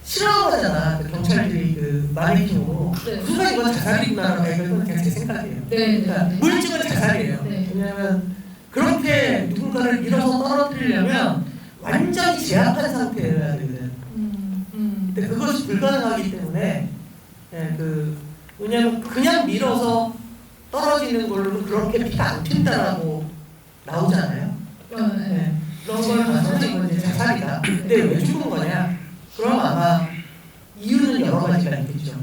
실험하잖아. 그 경찰들이 그 마네킹으로. 네. 순간 이건 자살이구나라고 이건 그냥 제 생각이에요. 네. 그러니까 물증은 자살이에요. 네. 왜냐하면 그렇게 누군가를 밀어서 떨어뜨리려면 완전히 제압한 상태여야 되거든. 근데 그것이 불가능하기 때문에 왜냐하면 그냥 밀어서 떨어지는 걸로는 그렇게 피가 안 튄다라고 나오잖아요. 네. 그런 걸 봐서는 이건 이제 자살이다. 근데 왜 죽은 거냐? 그럼 아마 이유는 여러 가지가 있겠죠.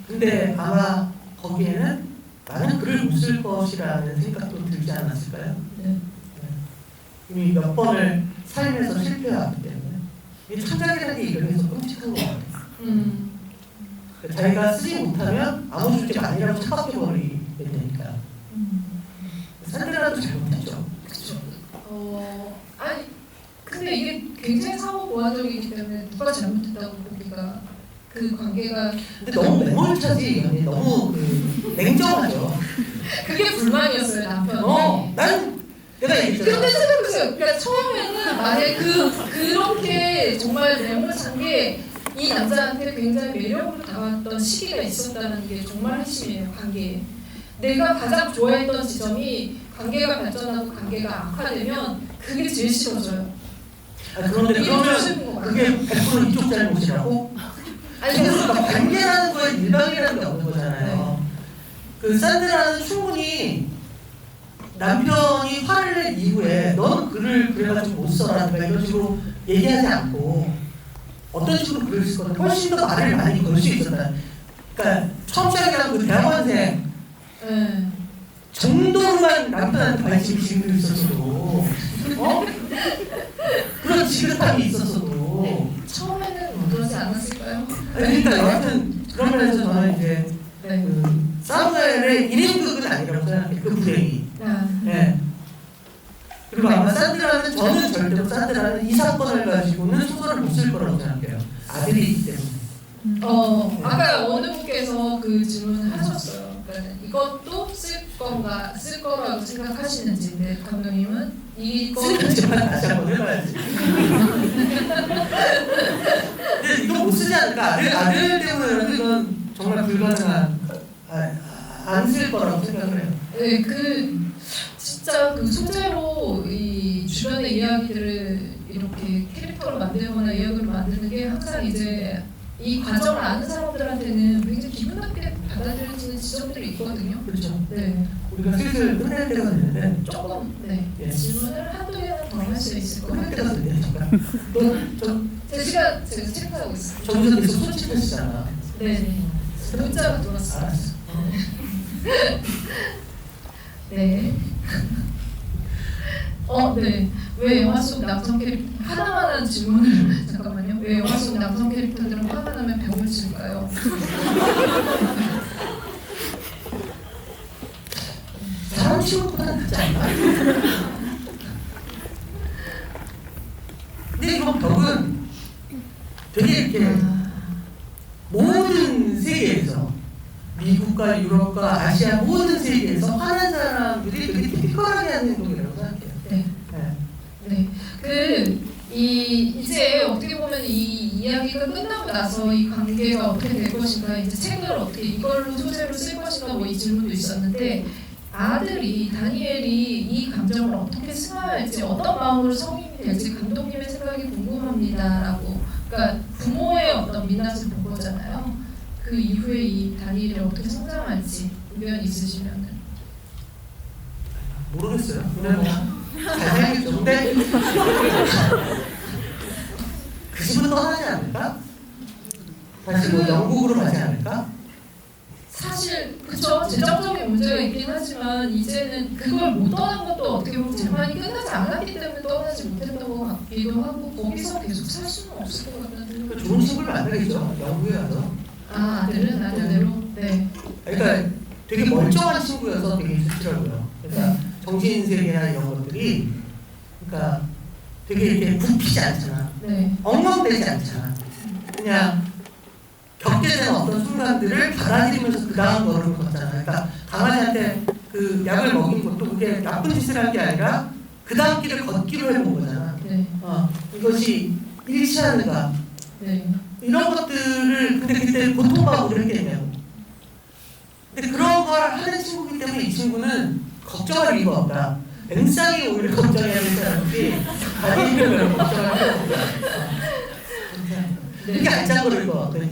근데 아마 거기에는 나는 글을 못 쓸 것이라는 생각도 들지 않았을까요? 네. 이미 몇 번을 삶에서 실패해왔기 때문에 이 창작이라는 게 이래서 끔찍한 것 같아요. 자기가 쓰지 못하면 아무 존재가 아니라고 착각해버리게 되니까. 산드라도 잘못했죠. 그렇죠. 아니 근데 이게 굉장히 사고 보완적이기 때문에 누가 잘못했다고 보기가 그 관계가 근데 너무 매몰차지. 너무 냉정하죠. 그게 불만이었어요 남편이. 난 내가 얘기했잖아. 근데 생각해보세요. 그러니까 처음에는 만약에 그렇게 정말 매몰찬 게 이 남자한테 굉장히 매력으로 다가왔던 시기가 있었다는 게 정말 핵심이에요. 관계에. 내가 가장 좋아했던 지점이 관계가 발전하고 관계가 악화되면 그게 제일 싫어져요. 그런데 그러면 그게 100% 이쪽 잘못이라고? 아니 그러니까 관계라는 거에 일방이라는 게 없는 거잖아요. 그 산드라는 충분히 남편이 화를 낸 이후에 넌 글을 그래가지고 못 써라 이런 식으로 얘기하지 않고 어떤 식으로 글을 쓸 거는 훨씬 더 말을 많이 걸 수 있었다. 그러니까 처음 시작이라는 그 대학원생 정도로만 남편한테 관심이 지금 있었어도 그런 지긋함이 있었어도 처음에는 그러지 않았을까요? 그러니까 여하튼 그런 면에서 저는 이제 그 사무엘의 1인극은 아니라고 생각해요. 그 불행이. 네. 그리고 아마 저는 절대로 산드라는 이 사건을 가지고는 소설을 못 쓸 거라고 생각해요. 아들이 있기 때문에. 아까 어느 분께서 그 질문을 하셨어요. 그러니까 이것도 쓸 거라고 생각하시는지. 근데 감독님은 쓰겠지만 다시 한번 해봐야지. 근데 이거 못 쓰지 않을까? 아들 때문에 이건 정말 불가능한, 안 쓸 거라고 생각을 해요. 네, 진짜 그 소재로 이 주변의 이야기들을 이렇게 캐릭터를 만들거나 이야기를 만드는 게 항상 이제 이 과정을 아는 사람들한테는 굉장히 기분 나쁘게 받아들여지는 지점들이 있거든요. 그렇죠. 네. 우리가 슬슬 끝낼 때가 됐는데 조금 예. 질문을 한두 개는 더 할 수 있을 것 끝낼 같아요. 때가 됐는데 잠깐. 제가 체크하고 있습니다. 정의선 계속 솔직하시잖아. 네. 문자가 들어왔어요. 알았어. 네. 네. 왜 영화 속 남성 캐릭터 하나만 하는 질문을 잠깐만요. 왜 영화 속 남성 캐릭터들은 화가 나면 병을 칠까요? 사람 치고보다는 낫지 않나? 근데 이건 벽은 되게 이렇게 모든 세계에서 미국과 유럽과 아시아 모든 세계에서 화난 사람들이 되게 티피컬하게 하는 행동이라고 생각해요. 네. 이제 어떻게 보면 이 이야기가 끝나고 나서 이 관계가 어떻게 될 것인가, 이제 책을 어떻게 이걸로 소재로 쓸 것인가 뭐 이 질문도 있었는데 아들이 다니엘이 이 감정을 어떻게 승화할지 어떤 마음으로 성인이 될지 감독님의 생각이 궁금합니다라고. 그러니까 부모의 어떤 민낯을 본 거잖아요. 그 이후에 이 다니엘이 어떻게 성장할지 의견 있으시면은. 모르겠어요. 근데 뭐잘 살겠죠. 근데 그 집은 떠나지 않을까? 다시 뭐 영국으로 가지 않을까? 사실 그쵸, 재정적인 문제가 있긴 하지만 이제는 그걸 못 떠난 것도 어떻게 보면 재판이 끝나지 않았기 때문에 떠나지 못했던 것 같기도 하고 거기서 계속 살 수는 없을 것 같다는 생각이. 좋은 친구를 만나겠죠. 영국에 가서. 아들은 아들대로. 네. 그러니까 되게 멀쩡한 친구여서 되게 좋더라고요. 그러니까 정신세계나 이런 것들이 그러니까 되게 이렇게 굽히지 않잖아. 네. 엉망되지 않잖아. 그냥 겪게 되는 어떤 순간들을 받아들이면서 그 다음 걸음을 걷잖아. 그러니까 강아지한테 그 약을 먹인 것도 그게 나쁜 짓을 한 게 아니라 그 다음 길을 걷기로 해본 거잖아. 네. 이것이 일치하는가. 네. 이런 것들을 근데 그때 고통받고 했겠네요. 근데 그런 걸 하는 친구이기 때문에 이 친구는 걱정할 이유가 없다. 뱅상이 오히려 걱정해야 되지 않을지 다니엘을 걱정할 필요가 없다. 이게 알짱거릴 것 같거든요.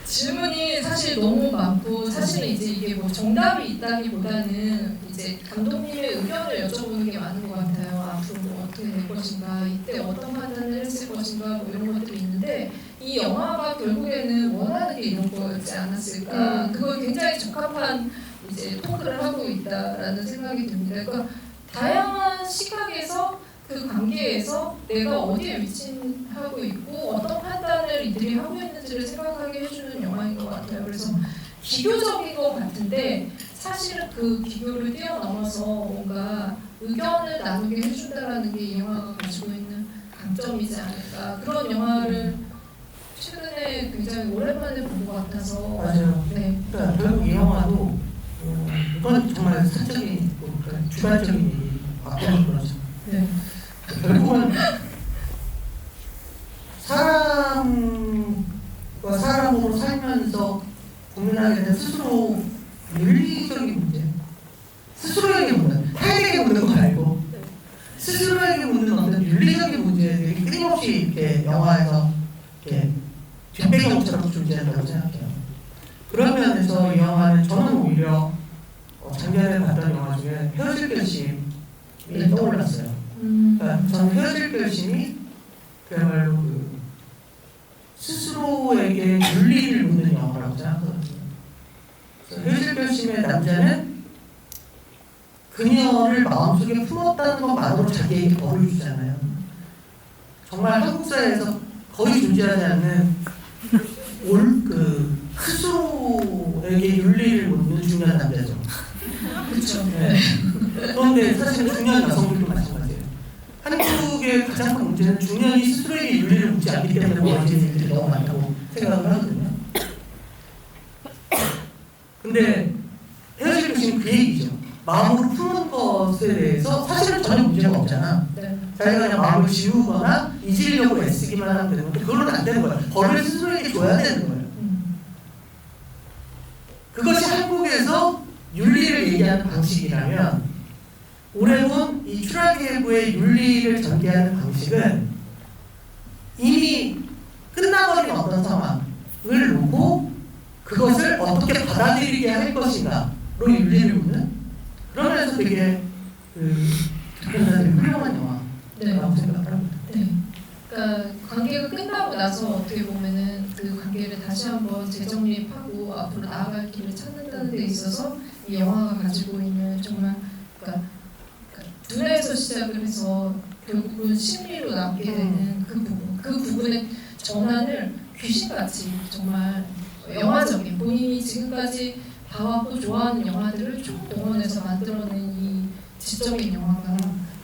질문이 사실 너무 많고 사실은 이제 이게 뭐 정답이 있다기보다는 이제 감독님의 의견을 여쭤보는 게 많은 것 같아요. 앞으로 뭐 어떻게 될 것인가, 이때 어떤 판단을 했을 것인가, 뭐 이런 것들이 있는데 이 영화가 결국에는 원하는 게 이런 거였지 않았을까. 그걸 굉장히 적합한 이제 토크를 하고 있다라는 생각이 듭니다. 그러니까 다양한 시각에서 그 관계에서 내가 어디에 위치하고 있고 어떤 판단을 이들이 하고 있는지를 생각하게 해주는 영화인 것 같아요. 그래서 기교적인 것 같은데 사실은 그 기교를 뛰어넘어서 뭔가 의견을 나누게 해준다라는 게 이 영화가 가지고 있는 강점이지 않을까. 그런 영화를 최근에 굉장히 오랜만에 본 것 같아서. 맞아요. 네. 그러니까 결국 이 영화도 이건 정말 사적인 주관적인 얘기 바꾸는 거죠. 네. 결국은 사람과 사람으로 살면서 고민하게 된 스스로 윤리적인 문제, 스스로에게 묻는, 타인에게 묻는 거 말고 스스로에게 묻는 어떤 윤리적인 문제들이 끊임없이 이렇게 영화에서 이렇게 뒷배경처럼 존재한다고 생각해요. 그런 면에서 이 영화는 저는 오히려 작년에 봤던 영화 중에 헤어질 결심이 떠올랐어요. 그러니까 저는 헤어질 결심이 그야말로 그 스스로에게 윤리를 묻는 영화라고 생각하거든요. 그래서 헤어질 결심의 남자는 그녀를 마음속에 품었다는 것만으로 자기에게 벌을 주잖아요. 정말 한국 사회에서 거의 존재하지 않는 그 스스로에게 윤리를 묻는 중요한 남자죠. 그렇죠. 네. 그런데 사실 중요한 여성들도 마찬가지예요. 한국의 가장 큰 문제는 중년이 스스로에게 윤리를 묻지 않기 때문에 벌어지는 일들이 너무 많다고 생각을 하거든요. 근데 헤어질 결심은 그 얘기죠. 마음으로 푸는 것에 대해서 사실은 전혀 문제가 없잖아. 네. 자기가 그냥 마음을 지우거나 잊으려고 애쓰기만 하면 되는 건데 그걸로는 안 되는 거야. 벌을 스스로에게 줘야 되는 거예요. 그것이 한국에서 윤리를 얘기하는 방식이라면 올해는 이 추락일부의 윤리를 전개하는 방식은 이미 끝나버린 어떤 상황을 놓고 그것을 어떻게 받아들이게 할 것인가로 윤리를 묻는 그런 면에서 되게 대단히 훌륭한 영화라고 생각을 합니다. 네. 그러니까 관계가 끝나고 나서 어떻게 보면은 그 관계를 다시 한번 재정립하고 앞으로 나아갈 길을 찾는다는 데 있어서 이 영화가 가지고 있는 정말 그러니까 두뇌에서 시작을 해서 결국은 심리로 남게 되는 그 부분의 전환을 귀신같이 정말 영화적인 본인이 지금까지 봐왔고 좋아하는 영화들을 총동원해서 만들어낸 이 지적인 영화가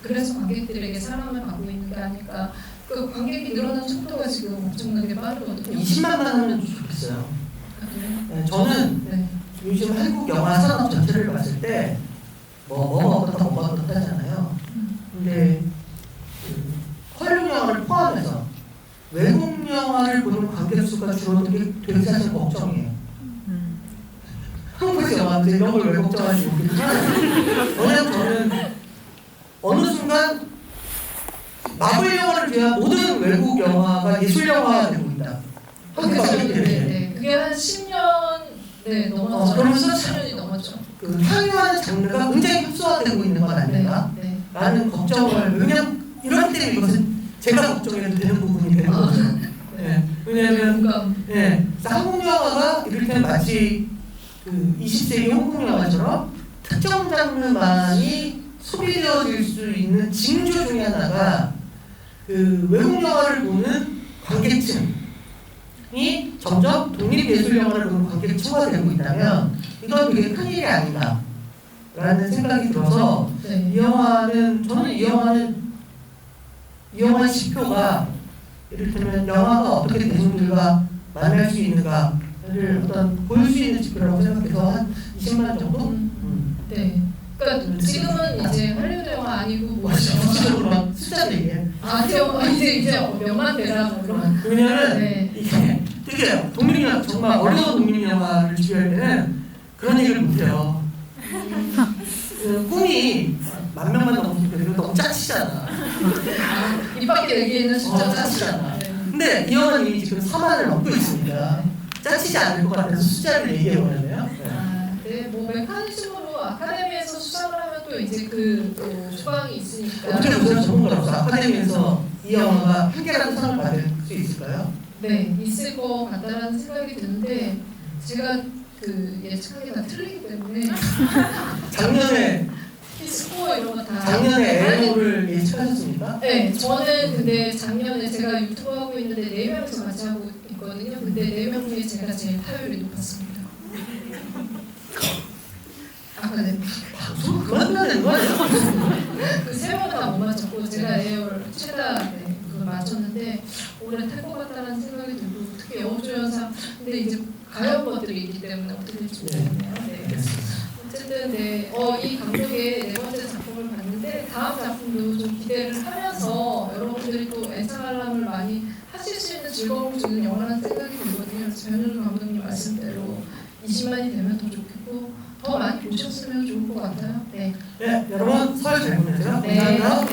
그래서 관객들에게 사랑을 받고 있는 게 아닐까. 그 관객이 늘어나는 속도가 지금 엄청나게 빠르거든요. 20만만 하면 좋겠어요. 네, 저는 네. 요즘 한국 영화 산업 전체를 봤을 때 뭐가 어떻다 하잖아요. 근데 헐리우드 영화를 포함해서 외국 영화를 보는 관객 수가 줄어든 게 되게 사실 걱정이에요. 한국에서 영화인데 이런 걸 왜 걱정하는지 모르겠지만 저는 어느 순간 마블 영화를 제외한 모든 외국 영화가 예술 영화가 되고 있다. 한국 그죠? 마블 네. 그게 한 10년 넘었죠. 그러면서 10년이 넘었죠. 그 향유하는 장르가 굉장히 흡수화되고 있는 건 아닌가? 네. 라는 걱정을 왜냐면 이렇기 때문에 이것은 제가 걱정해도 되는 부분이 되는 거죠. 네. 왜냐하면 공감. 네, 한국 영화가 이를테면 마치 그 20세기 홍콩 영화처럼 특정 장르만이 소비되어질 수 있는 징조 중에 하나가 그 외국 영화를 보는 관객층이 점점 독립예술 영화를 보는 관객층화 되고 있다면 이건 되게 큰일이 아닌가라는 생각이 들어서 네. 이 영화의 지표가 이를테면 영화가 어떻게 대중들과 만날 수 있는가를 어떤 보일 수 있는 지표라고 생각해서 한 20만 정도? 네. 그러니까 지금은 이제 할리우드 영화 아니고 뭐 구체적으로 막 숫자도 얘기해. 이제 몇만 대라 뭐 그런. 왜냐면 네. 이게 되게 독립영화 정말 어려운 독립영화를 지휘할 때는 그런 얘기를 못해요. 그 꿈이 10,000명만 넘었을 때 너무 짜치잖아. 입 밖에 얘기하는 숫자 짜치잖아. 네. 근데 이 영화는 이미 지금 4만을 넘고 있습니다. 짜치지 않을 것 같아서 숫자를 얘기해버렸네요. 네, 뭐 메커니즘으로 아카데미에서 수상을 하면 또 이제 그 수강이 있으니까. 어떻게 보세요? 전문가로서 아카데미에서 이 영화가 한계라는 상을 받을 수 있을까요? 네, 있을 것 같다라는 생각이 드는데 제가 그 예측한 게 다 틀리기 때문에 작년에 스코어 이런 거 다. 작년에 에어를 예측하셨습니까? 네, 저는 근데 작년에 제가 유튜브 하고 있는데 4명이서 같이 하고 있거든요. 근데 4명 중에 제가 제일 타율이 높았습니다. 아카데미. 방송 그만둬야 되는 거 아니야? 그 3번 다 못 맞췄고 제가 에어를 최다 그걸 맞췄는데 올해 탈 것 같다는 생각이 들고 특히 여우조연상 근데 이제 가요 것들이 있기 때문에 어떻게 될지 모르겠네요. 네. 어쨌든 이 감독의 4번째 작품을 봤는데 다음 작품도 좀 기대를 하면서 여러분들이 또 애착알람을 많이 하실 수 있는 즐거움을 주는 영화라는 생각이 들거든요. 그래서 변현우 감독님 말씀대로 20만이 되면 더 좋겠고 더 많이 보셨으면 좋을 것 같아요. 네. 네, 여러분 설 잘 보내세요. 네. 감사합니다.